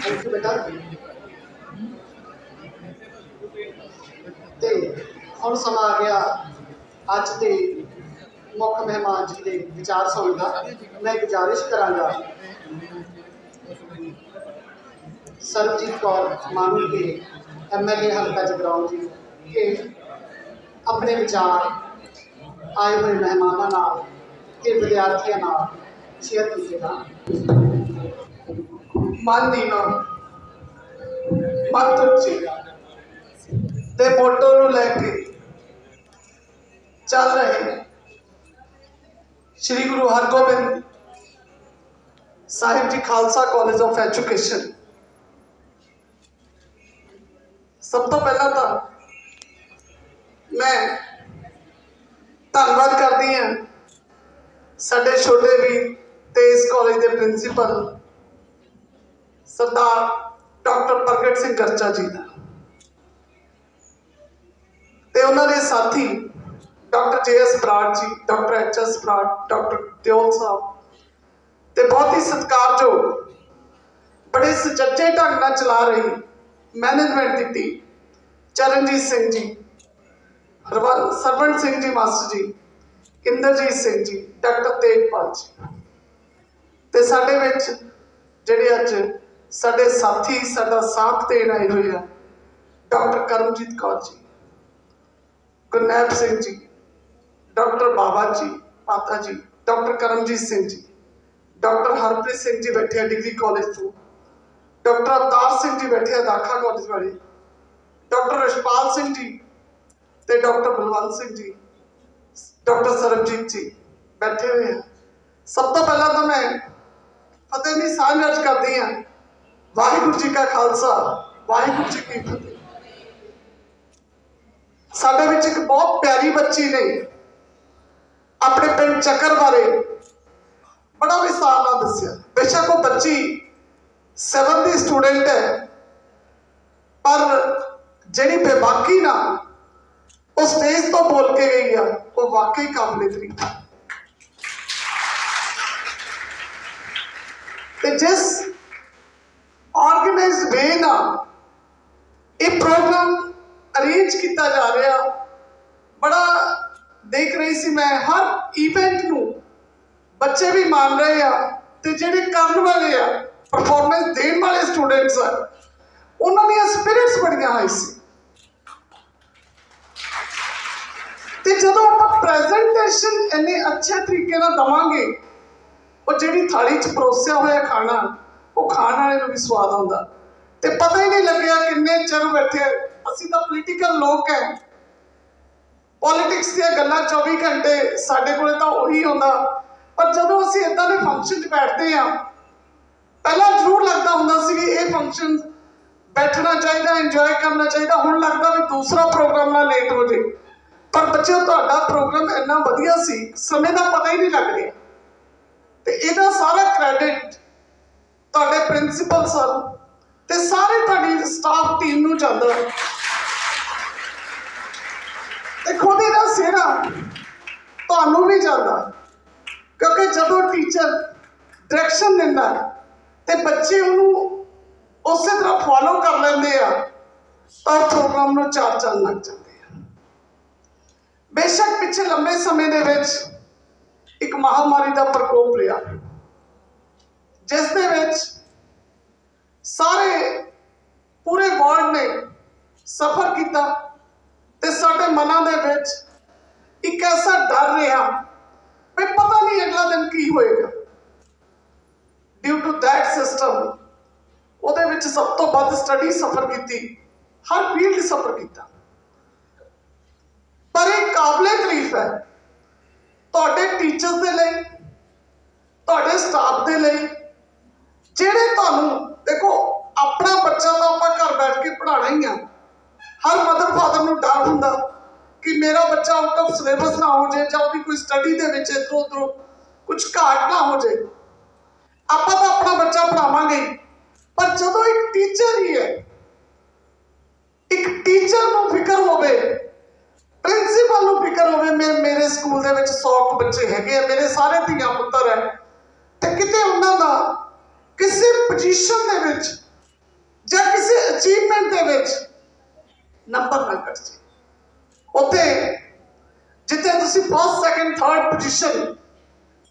ਥੈਂਕ ਯੂ ਬੇਟਾ। ਤੇ ਹੁਣ ਸਮਾਂ ਆ ਗਿਆ ਅੱਜ ਦੇ ਮੁੱਖ ਮਹਿਮਾਨ ਜੀ ਦੇ ਵਿਚਾਰ ਸੁਣਨ ਦਾ। ਮੈਂ ਗੁਜ਼ਾਰਿਸ਼ ਕਰਾਂਗਾ ਸਰਬਜੀਤ ਕੌਰ ਮਾਨੂ ਕੇ MLA ਹਲਕਾ ਜਗਰਾਉਂ ਜੀ ਕਿ ਆਪਣੇ ਵਿਚਾਰ ਆਏ ਹੋਏ ਮਹਿਮਾਨਾਂ ਨਾਲ ਤੇ ਵਿਦਿਆਰਥੀਆਂ ਨਾਲ ਸ਼ੇਅਰ ਕੀਤੇ ਜਾਣ। ਮਨ ਦੀਨਾ ਮਨ ਤੁੱਚੇਗਾ ਦੇ ਮੋਟੋ ਨੂੰ ਲੈ ਕੇ ਚੱਲ ਰਹੇ ਨੇ Shri Guru Hargobind Sahib ji Khalsa college of education. ਸਭ ਤੋਂ ਪਹਿਲਾਂ ਤਾਂ ਮੈਂ ਧੰਨਵਾਦ ਕਰਦੀ ਹਾਂ ਸਾਡੇ ਛੋਟੇ ਵੀਰ ਤੇ ਇਸ ਕਾਲਜ ਦੇ ਪ੍ਰਿੰਸੀਪਲ ਸਰਦਾਰ ਡਾਕਟਰ ਪ੍ਰਗਟ ਸਿੰਘ ਗਰਚਾ ਜੀ ਦਾ ਤੇ ਉਹਨਾਂ ਦੇ ਸਾਥੀ doctor JS Brar ji, doctor HS Brar, doctor Deol ਸਾਹਿਬ ਤੇ ਬਹੁਤ ਹੀ ਸਤਿਕਾਰਯੋਗ ਬੜੇ ਸੁਚੱਜੇ ਢੰਗ ਨਾਲ ਚਲਾ ਰਹੀ ਮੈਨੇਜਮੈਂਟ ਦੀ ਟੀਮ ਚਰਨਜੀਤ ਸਿੰਘ ਜੀ, ਸਰਵਣ ਸਿੰਘ ਜੀ ਮਾਸਟਰ ਜੀ, ਇੰਦਰਜੀਤ ਸਿੰਘ ਜੀ, ਡਾਕਟਰ ਤੇਜਪਾਲ ਜੀ ਤੇ ਸਾਡੇ ਵਿੱਚ ਜਿਹੜੇ ਅੱਜ ਸਾਡੇ ਸਾਥੀ ਸਾਡਾ ਸਾਥ ਦੇਣ ਆਏ ਹੋਏ ਆ ਡਾਕਟਰ ਕਰਮਜੀਤ ਕੌਰ ਜੀ, ਗੁਰਨੈਬ ਸਿੰਘ ਜੀ, ਡਾਕਟਰ ਬਾਬਾ ਜੀ ਪਾਤਾ ਜੀ, ਡਾਕਟਰ ਕਰਮਜੀਤ ਸਿੰਘ ਜੀ, ਡਾਕਟਰ ਹਰਪ੍ਰੀਤ ਸਿੰਘ ਜੀ ਬੈਠੇ ਆ ਡਿਗਰੀ ਕਾਲਜ ਤੋਂ, ਡਾਕਟਰ ਅਵਤਾਰ ਸਿੰਘ ਜੀ ਬੈਠੇ ਆ ਦਾਖਾ ਕਾਲਜ ਵਾਲੇ, ਡਾਕਟਰ ਰਸ਼ਪਾਲ ਸਿੰਘ ਜੀ ਤੇ ਡਾਕਟਰ ਬਲਵੰਤ ਸਿੰਘ ਜੀ, ਡਾਕਟਰ ਸਰਬਜੀਤ ਜੀ ਬੈਠੇ ਹੋਏ ਆ। ਸਭ ਤੋਂ ਪਹਿਲਾਂ ਤਾਂ ਮੈਂ ਫਤਿਹ ਦੀ ਸਾਂਝ ਅਰਜ਼ ਕਰਦੀ ਹਾਂ। ਵਾਹਿਗੁਰੂ ਜੀ ਕਾ ਖਾਲਸਾ, ਵਾਹਿਗੁਰੂ ਜੀ ਕੀ ਫਤਿਹ। ਸਾਡੇ ਵਿੱਚ ਇੱਕ ਬਹੁਤ ਪਿਆਰੀ ਬੱਚੀ ਨੇ ਆਪਣੇ ਪਿੰਡ ਚੱਕਰ ਬਾਰੇ ਬੜਾ ਵਿਸਥਾਰ ਨਾਲ ਦੱਸਿਆ। ਬੇਸ਼ੱਕ ਉਹ ਬੱਚੀ 7th ਦੀ ਸਟੂਡੈਂਟ ਹੈ, ਪਰ ਜਿਹੜੀ ਬੇਬਾਕੀ ਨਾਲ ਉਹ ਸਟੇਜ ਤੋਂ ਬੋਲ ਕੇ ਗਈ ਆ ਉਹ ਵਾਕਈ ਕਾਬਲੇ ਤਾਰੀਫ ਹੈ। ਤੇ ਜਿਸ ऑर्गेनाइज्ड वे ना ये प्रोग्राम अरेंज किया जा रहा, बड़ा देख रही सी मैं हर इवेंट नू बच्चे भी मान रहे हैं ते जेडे करन वाले आ परफॉर्मेंस देने वाले स्टूडेंट्स आ उन्हां दी स्पिरिट्स बड़ियां हाई सी। ते जदों आपां प्रेजेंटेशन इन्ने अच्छे तरीके नाल दवांगे और जिहड़ी थाली च परोसिया होया खाना ਉਹ ਖਾਣ ਵਾਲੇ ਨੂੰ ਵੀ ਸਵਾਦ ਆਉਂਦਾ ਤੇ ਪਤਾ ਹੀ ਨਹੀਂ ਲੱਗਿਆ ਕਿੰਨੇ ਚਿਰ ਬੈਠੇ। ਅਸੀਂ ਤਾਂ ਪੋਲੀਟੀਕਲ ਲੋਕ ਹੈ, ਪੋਲਿਟਿਕਸ ਦੀਆਂ ਗੱਲਾਂ 24 ਘੰਟੇ ਸਾਡੇ ਕੋਲੇ ਤਾਂ ਉਹੀ ਹੁੰਦਾ, ਪਰ ਜਦੋਂ ਅਸੀਂ ਇਦਾਂ ਦੇ ਫੰਕਸ਼ਨ 'ਚ ਬੈਠਦੇ ਹਾਂ ਪਹਿਲਾਂ ਜ਼ਰੂਰ ਲੱਗਦਾ ਹੁੰਦਾ ਸੀ ਵੀ ਇਹ ਫੰਕਸ਼ਨ ਬੈਠਣਾ ਚਾਹੀਦਾ, ਇੰਜੋਏ ਕਰਨਾ ਚਾਹੀਦਾ। ਹੁਣ ਲੱਗਦਾ ਵੀ ਦੂਸਰਾ ਪ੍ਰੋਗਰਾਮ ਨਾ ਲੇਟ ਹੋ ਜੇ, ਪਰ ਬੱਚਿਓ ਤੁਹਾਡਾ ਪ੍ਰੋਗਰਾਮ ਇੰਨਾ ਵਧੀਆ ਸੀ ਸਮੇਂ ਦਾ ਪਤਾ ਹੀ ਨਹੀਂ ਲੱਗ ਰਿਹਾ। ਤੇ ਇਹਦਾ ਸਾਰਾ ਕ੍ਰੈਡਿਟ ਪ੍ਰਿੰਸੀਪਲ ਸਰ ਤੇ ਸਾਰੇ ਤੁਹਾਡੀ ਸਟਾਫ ਟੀਮ ਨੂੰ ਜਾਂਦਾ ਤੇ ਖੁਦ ਹੀ ਦਾ ਸਿਹਰਾ ਤੁਹਾਨੂੰ ਵੀ ਜਾਂਦਾ, ਕਿਉਂਕਿ ਜਦੋਂ ਟੀਚਰ ਡਾਇਰੈਕਸ਼ਨ ਦਿੰਦਾ ਤੇ ਬੱਚੇ ਉਹਨੂੰ ਉਸੇ ਤਰ੍ਹਾਂ ਫੋਲੋ ਕਰ ਲੈਂਦੇ ਆ ਤਾਂ ਪ੍ਰੋਗਰਾਮ ਨੂੰ ਚਾਰ ਚੱਲ ਲੱਗ ਜਾਂਦੇ ਆ। ਬੇਸ਼ੱਕ ਪਿੱਛੇ ਲੰਬੇ ਸਮੇਂ ਦੇ ਵਿੱਚ ਇੱਕ ਮਹਾਮਾਰੀ ਦਾ ਪ੍ਰਕੋਪ ਰਿਹਾ, ਜਿਸ ਦੇ ਵਿੱਚ ਸਾਰੇ ਪੂਰੇ ਵਰਲਡ ਨੇ ਸਫਰ ਕੀਤਾ ਤੇ ਸਾਡੇ ਮਨਾਂ ਦੇ ਵਿੱਚ ਇੱਕ ਐਸਾ ਡਰ ਰਿਹਾ ਵੀ ਪਤਾ ਨਹੀਂ ਅਗਲਾ ਦਿਨ ਕੀ ਹੋਏਗਾ। ਡਿਊ ਟੂ ਦੈਟ ਸਿਸਟਮ ਉਹਦੇ ਵਿੱਚ ਸਭ ਤੋਂ ਵੱਧ ਸਟੱਡੀ ਸਫਰ ਕੀਤੀ, ਹਰ ਫੀਲਡ ਸਫਰ ਕੀਤਾ। ਪਰ ਇਹ ਕਾਬਲੇ ਤਾਰੀਫ ਹੈ ਤੁਹਾਡੇ ਟੀਚਰਸ ਦੇ ਲਈ, ਤੁਹਾਡੇ ਸਟਾਫ ਦੇ ਲਈ, ਜਿਹੜੇ ਤੁਹਾਨੂੰ ਦੇਖੋ ਆਪਣਾ ਬੱਚਾ ਤਾਂ ਆਪਾਂ ਘਰ ਬੈਠ ਕੇ ਪੜ੍ਹਾਉਣਾ ਹੀ ਆ। ਹਰ ਮਦਰ ਫਾਦਰ ਨੂੰ ਡਰ ਹੁੰਦਾ ਕਿ ਮੇਰਾ ਬੱਚਾ ਆਊਟ ਆਫ ਸਿਲੇਬਸ ਨਾ ਹੋ ਜਾਏ ਜਾਂ ਉਹਦੀ ਕੋਈ ਸਟੱਡੀ ਦੇ ਵਿੱਚ ਇੱਧਰੋਂ ਉੱਧਰੋਂ ਕੁਝ ਘਾਟ ਨਾ ਹੋ ਜਾਏ। ਆਪਾਂ ਤਾਂ ਆਪਣਾ ਬੱਚਾ ਪੜ੍ਹਾਵਾਂਗੇ, ਪਰ ਜਦੋਂ ਇੱਕ ਟੀਚਰ ਹੀ ਹੈ, ਇੱਕ ਟੀਚਰ ਨੂੰ ਫਿਕਰ ਹੋਵੇ, ਪ੍ਰਿੰਸੀਪਲ ਨੂੰ ਫਿਕਰ ਹੋਵੇ ਮੇਰੇ ਸਕੂਲ ਦੇ ਵਿੱਚ 100 ਬੱਚੇ ਹੈਗੇ ਆ, ਮੇਰੇ ਸਾਰੇ ਧੀਆਂ ਪੁੱਤਰ ਹੈ, ਤੇ ਕਿਤੇ ਉਹਨਾਂ ਦਾ ਕਿਸੇ ਪੋਜੀਸ਼ਨ ਦੇ ਵਿੱਚ ਜਾਂ ਕਿਸੇ ਅਚੀਵਮੈਂਟ ਦੇ ਵਿੱਚ ਨੰਬਰ ਨਾ ਕੱਟ ਜਾਏ। ਉੱਥੇ ਜਿੱਥੇ ਤੁਸੀਂ first second third position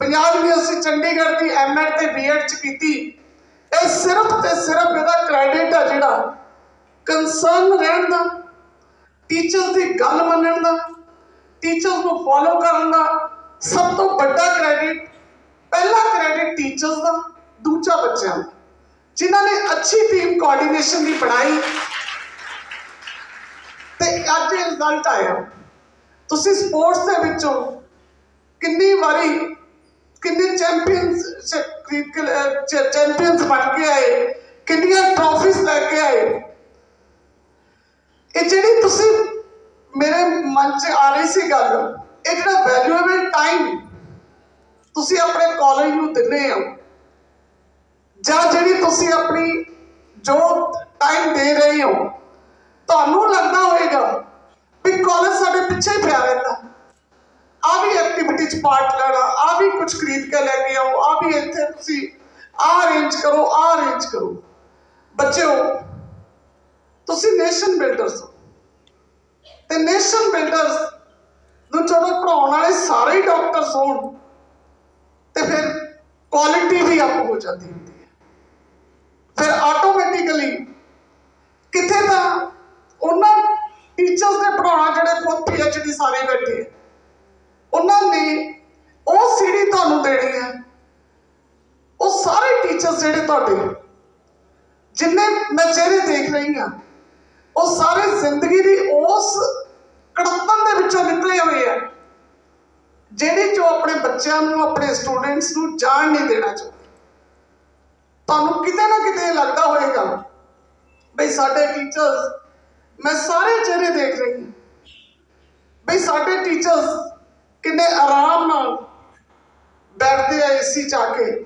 Punjab university Chandigarh ਦੀ ਐਮਐਡ ਤੇ ਬੀਐਡ ਚ ਕੀਤੀ, ਇਹ ਸਿਰਫ ਤੇ ਸਿਰਫ ਇਹਦਾ ਕ੍ਰੈਡਿਟ ਆ ਜਿਹੜਾ ਕੰਸਰਨ ਰਹਿਣ ਦਾ, ਟੀਚਰਸ ਦੀ ਗੱਲ ਮੰਨਣ ਦਾ, ਟੀਚਰਸ ਨੂੰ ਫੋਲੋ ਕਰਨ ਦਾ ਸਭ ਤੋਂ ਵੱਡਾ ਕ੍ਰੈਡਿਟ, ਪਹਿਲਾ ਕ੍ਰੈਡਿਟ ਟੀਚਰਸ ਦਾ, ਦੂਜਾ ਬੱਚਿਆਂ ਦਾ, ਜਿਨ੍ਹਾਂ ਨੇ ਅੱਛੀ ਟੀਮ ਕੋਆਰਡੀਨੇਸ਼ਨ ਦੀ ਬਣਾਈ ਤੇ ਅੱਜ ਇਹ ਰਿਜ਼ਲਟ ਆਇਆ। ਤੁਸੀਂ ਸਪੋਰਟਸ ਦੇ ਵਿੱਚੋਂ ਕਿੰਨੀ ਵਾਰੀ ਕਿੰਨੇ ਚੈਂਪੀਅਨਸ ਬਣ ਕੇ ਆਏ, ਕਿੰਨੀਆਂ ਟਰੋਫੀਜ਼ ਲੈ ਕੇ ਆਏ। ਇਹ ਜਿਹੜੀ ਤੁਸੀਂ ਮੇਰੇ ਮਨ 'ਚ ਆ ਰਹੀ ਸੀ ਗੱਲ, ਇਹ ਜਿਹੜਾ ਵੈਲਿਊਏਬਲ ਟਾਈਮ ਤੁਸੀਂ ਆਪਣੇ ਕਾਲਜ ਨੂੰ ਦਿੰਦੇ ਹੋ, ਜਾਂ ਜਿਹੜੀ ਤੁਸੀਂ ਆਪਣੀ ਜੋ ਟਾਈਮ ਦੇ ਰਹੇ ਹੋ, ਤੁਹਾਨੂੰ ਲੱਗਦਾ ਹੋਏਗਾ ਵੀ ਕਾਲਜ ਸਾਡੇ ਪਿੱਛੇ ਹੀ ਪਿਆ ਰਹਿੰਦਾ, ਆਹ ਵੀ ਐਕਟੀਵਿਟੀ 'ਚ ਪਾਰਟ ਲੈਣਾ, ਆਹ ਵੀ ਕੁਝ ਖਰੀਦ ਕੇ ਲੈ ਕੇ ਆਓ, ਆਹ ਵੀ ਇੱਥੇ ਤੁਸੀਂ ਆਹ ਅਰੇਂਜ ਕਰੋ, ਆਹ ਅਰੇਂਜ ਕਰੋ। ਬੱਚਿਓ, ਤੁਸੀਂ ਨੇਸ਼ਨ ਬਿਲਡਰਸ ਹੋ, ਤੇ ਨੇਸ਼ਨ ਬਿਲਡਰਸ ਨੂੰ ਜਦੋਂ ਪੜ੍ਹਾਉਣ ਵਾਲੇ ਸਾਰੇ ਹੀ ਡਾਕਟਰਸ ਹੋਣ ਤੇ ਫਿਰ ਕੁਆਲਿਟੀ ਵੀ ਅਪ ਹੋ ਜਾਂਦੀ ਹੁੰਦੀ ਹੈ। ਫਿਰ ਆਟੋਮੈਟਿਕਲੀ ਕਿੱਥੇ ਤਾਂ ਉਹਨਾਂ ਟੀਚਰਸ ਨੇ ਪੜ੍ਹਾਉਣਾ ਜਿਹੜੇ ਖੁਦ PhD ਸਾਰੇ ਬੈਠੇ, ਉਹਨਾਂ ਨੇ ਉਹ ਸੀੜੀ ਤੁਹਾਨੂੰ ਦੇਣੀ ਹੈ। ਉਹ ਸਾਰੇ ਟੀਚਰਸ ਜਿਹੜੇ ਤੁਹਾਡੇ ਜਿੰਨੇ ਮੈਂ ਚਿਹਰੇ ਦੇਖ ਰਹੀ ਹਾਂ, ਉਹ ਸਾਰੇ ਜ਼ਿੰਦਗੀ ਦੀ ਉਸ ਕੜੱਤਣ ਦੇ ਵਿੱਚੋਂ ਨਿਕਲੇ ਹੋਏ ਆ, ਜਿਹੜੇ ਜੋ ਆਪਣੇ ਬੱਚਿਆਂ ਨੂੰ, ਆਪਣੇ ਸਟੂਡੈਂਟਸ ਨੂੰ ਜਾਣ ਨਹੀਂ ਦੇਣਾ ਚਾਹੁੰਦੇ। ਤੁਹਾਨੂੰ ਕਿਤੇ ਨਾ ਕਿਤੇ ਲੱਗਦਾ ਹੋਏਗਾ ਬਈ ਸਾਡੇ ਟੀਚਰਸ, ਮੈਂ ਸਾਰੇ ਚਿਹਰੇ ਦੇਖ ਰਹੀ ਹਾਂ ਬਈ ਸਾਡੇ ਟੀਚਰਸ ਕਿੰਨੇ ਆਰਾਮ ਨਾਲ ਬੈਠਦੇ ਆ AC 'ਚ ਆ ਕੇ,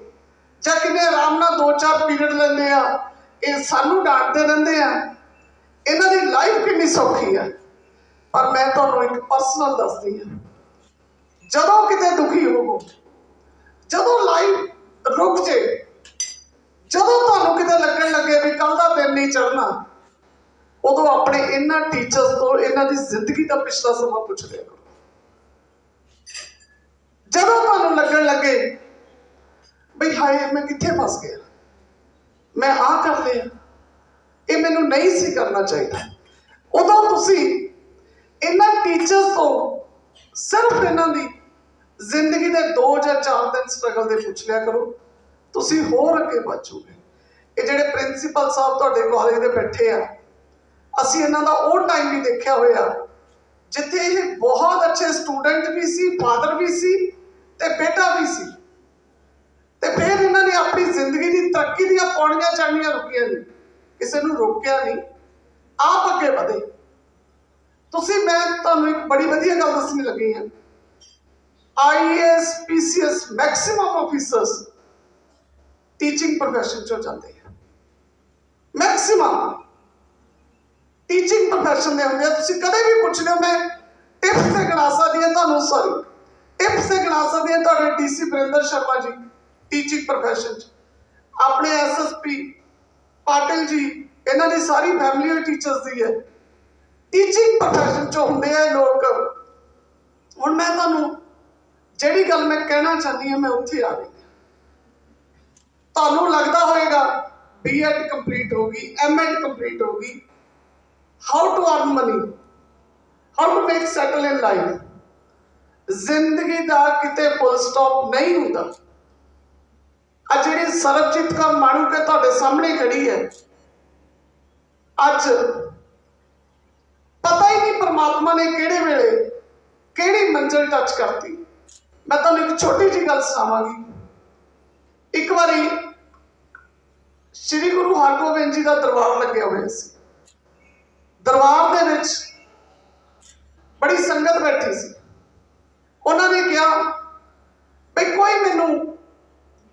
ਜਾਂ ਕਿੰਨੇ ਆਰਾਮ ਨਾਲ 2-4 ਪੀਰੀਅਡ ਲੈਂਦੇ ਆ, ਇਹ ਸਾਨੂੰ ਡਾਂਟਦੇ ਰਹਿੰਦੇ ਆ, ਇਹਨਾਂ ਦੀ ਲਾਈਫ ਕਿੰਨੀ ਸੌਖੀ ਆ। ਪਰ ਮੈਂ ਤੁਹਾਨੂੰ ਇੱਕ ਪਰਸਨਲ ਦੱਸਦੀ ਹਾਂ, ਜਦੋਂ ਕਿਤੇ ਦੁਖੀ ਹੋਵੋ, ਜਦੋਂ ਲਾਈਫ ਰੁਕ ਜੇ, ਜਦੋਂ ਤੁਹਾਨੂੰ ਕਿਤੇ ਲੱਗਣ ਲੱਗੇ ਵੀ ਕੱਲ ਦਾ ਦਿਨ ਨਹੀਂ ਚੜ੍ਹਨਾ, ਉਦੋਂ ਆਪਣੇ ਇਹਨਾਂ ਟੀਚਰਸ ਤੋਂ ਇਹਨਾਂ ਦੀ ਜ਼ਿੰਦਗੀ ਦਾ ਪਿਛਲਾ ਸਮਾਂ ਪੁੱਛ ਲਿਆ ਕਰੋ। ਜਦੋਂ ਤੁਹਾਨੂੰ ਲੱਗਣ ਲੱਗੇ ਬਈ ਹਾਏ ਮੈਂ ਕਿੱਥੇ ਫਸ ਗਿਆ, ਮੈਂ ਆਹ ਕਰ ਲਿਆ, ਇਹ ਮੈਨੂੰ ਨਹੀਂ ਸੀ ਕਰਨਾ ਚਾਹੀਦਾ, ਉਦੋਂ ਤੁਸੀਂ ਇਹਨਾਂ ਟੀਚਰਸ ਤੋਂ ਸਿਰਫ ਇਹਨਾਂ ਦੀ ਜ਼ਿੰਦਗੀ ਦੇ 2 ਜਾਂ 4 ਦਿਨ ਸਟਰਗਲ ਦੇ ਪੁੱਛ ਲਿਆ ਕਰੋ, ਤੁਸੀਂ ਹੋਰ ਅੱਗੇ ਵਧੋਗੇ। ਇਹ ਜਿਹੜੇ ਪ੍ਰਿੰਸੀਪਲ ਸਾਹਿਬ ਤੁਹਾਡੇ ਕਾਲਜ ਦੇ ਬੈਠੇ ਆ, ਅਸੀਂ ਇਹਨਾਂ ਦਾ ਉਹ ਟਾਈਮ ਵੀ ਦੇਖਿਆ ਹੋਇਆ ਜਿੱਥੇ ਇਹ ਬਹੁਤ ਅੱਛੇ ਸਟੂਡੈਂਟ ਵੀ ਸੀ, ਫਾਦਰ ਵੀ ਸੀ ਤੇ ਬੇਟਾ ਵੀ ਸੀ, ਤੇ ਫਿਰ ਇਹਨਾਂ ਨੇ ਆਪਣੀ ਜ਼ਿੰਦਗੀ ਦੀ ਤਰੱਕੀ ਦੀਆਂ ਪੌੜੀਆਂ ਚੜ੍ਹਨੀਆਂ ਰੁਕੀਆਂ ਨਹੀਂ, ਕਿਸੇ ਨੂੰ ਰੋਕਿਆ ਨਹੀਂ, ਆਪ ਅੱਗੇ ਵਧੇ। ਤੁਸੀਂ, ਮੈਂ ਤੁਹਾਨੂੰ ਇੱਕ ਬੜੀ ਵਧੀਆ ਗੱਲ ਦੱਸਣੀ ਲੱਗੀ ਹਾਂ, IAS PCS maximum officers teaching profession 'ਚੋਂ ਜਾਂਦੇ ਆ। ਮੈਕਸਿਮਮ ਟੀਚਿੰਗ ਪ੍ਰੋਫੈਸ਼ਨ ਦੇ ਹੁੰਦੇ ਆ। ਤੁਸੀਂ ਕਦੇ ਵੀ ਪੁੱਛ ਲਿਓ, ਮੈਂ ਟਿਪਸ ਤੇ ਗਿਣਾ ਸਕਦੀ ਹਾਂ ਤੁਹਾਨੂੰ, ਸੌਰੀ ਟਿਪਸ ਤੇ ਗਿਣਾ ਸਕਦੀ ਹਾਂ ਤੁਹਾਡੇ DC Varinder Sharma ji teaching profession 'ਚ, ਆਪਣੇ ਐਸਐਸਪੀ ਪਾਟਿਲ ਜੀ, ਇਹਨਾਂ ਦੀ ਸਾਰੀ ਫੈਮਿਲੀ ਹੋਈ ਟੀਚਰਸ ਦੀ ਹੈ। ਟੀਚਿੰਗ ਪ੍ਰੋਫੈਸ਼ਨ 'ਚ ਹੁੰਦੇ ਆ ਲੋਕ। ਹੁਣ ਮੈਂ ਤੁਹਾਨੂੰ ਜਿਹੜੀ ਗੱਲ ਮੈਂ ਕਹਿਣਾ ਚਾਹੁੰਦੀ ਹਾਂ, ਮੈਂ ਉੱਥੇ ਆ ਗਈ। ਤੁਹਾਨੂੰ ਲੱਗਦਾ ਹੋਏਗਾ B.Ed ਕੰਪਲੀਟ ਹੋ ਗਈ, M.Ed ਕੰਪਲੀਟ ਹੋ ਗਈ, how to earn money, how to make settle in life. ਜ਼ਿੰਦਗੀ ਦਾ ਕਿਤੇ ਫੁੱਲ ਸਟਾਪ ਨਹੀਂ ਹੁੰਦਾ। ਅੱਜ ਜਿਹੜੀ ਸਰਬਜੀਤ ਕੌਰ ਮਾਣੂਕੇ ਤੁਹਾਡੇ ਸਾਹਮਣੇ ਖੜੀ ਹੈ, ਅੱਜ ਪਤਾ ਹੀ ਨਹੀਂ ਪਰਮਾਤਮਾ ਨੇ ਕਿਹੜੇ ਵੇਲੇ ਕਿਹੜੀ ਮੰਜ਼ਿਲ ਟੱਚ ਕਰਤੀ। ਮੈਂ ਤੁਹਾਨੂੰ ਇੱਕ ਛੋਟੀ ਜਿਹੀ ਗੱਲ ਸੁਣਾਵਾਂਗੀ। ਇੱਕ ਵਾਰੀ ਸ੍ਰੀ ਗੁਰੂ ਹਰਗੋਬਿੰਦ ਜੀ ਦਾ ਦਰਬਾਰ ਲੱਗਿਆ ਹੋਇਆ ਸੀ। ਦਰਬਾਰ ਦੇ ਵਿੱਚ ਬੜੀ ਸੰਗਤ ਬੈਠੀ ਸੀ। ਉਹਨਾਂ ਨੇ ਕਿਹਾ ਬਈ ਕੋਈ ਮੈਨੂੰ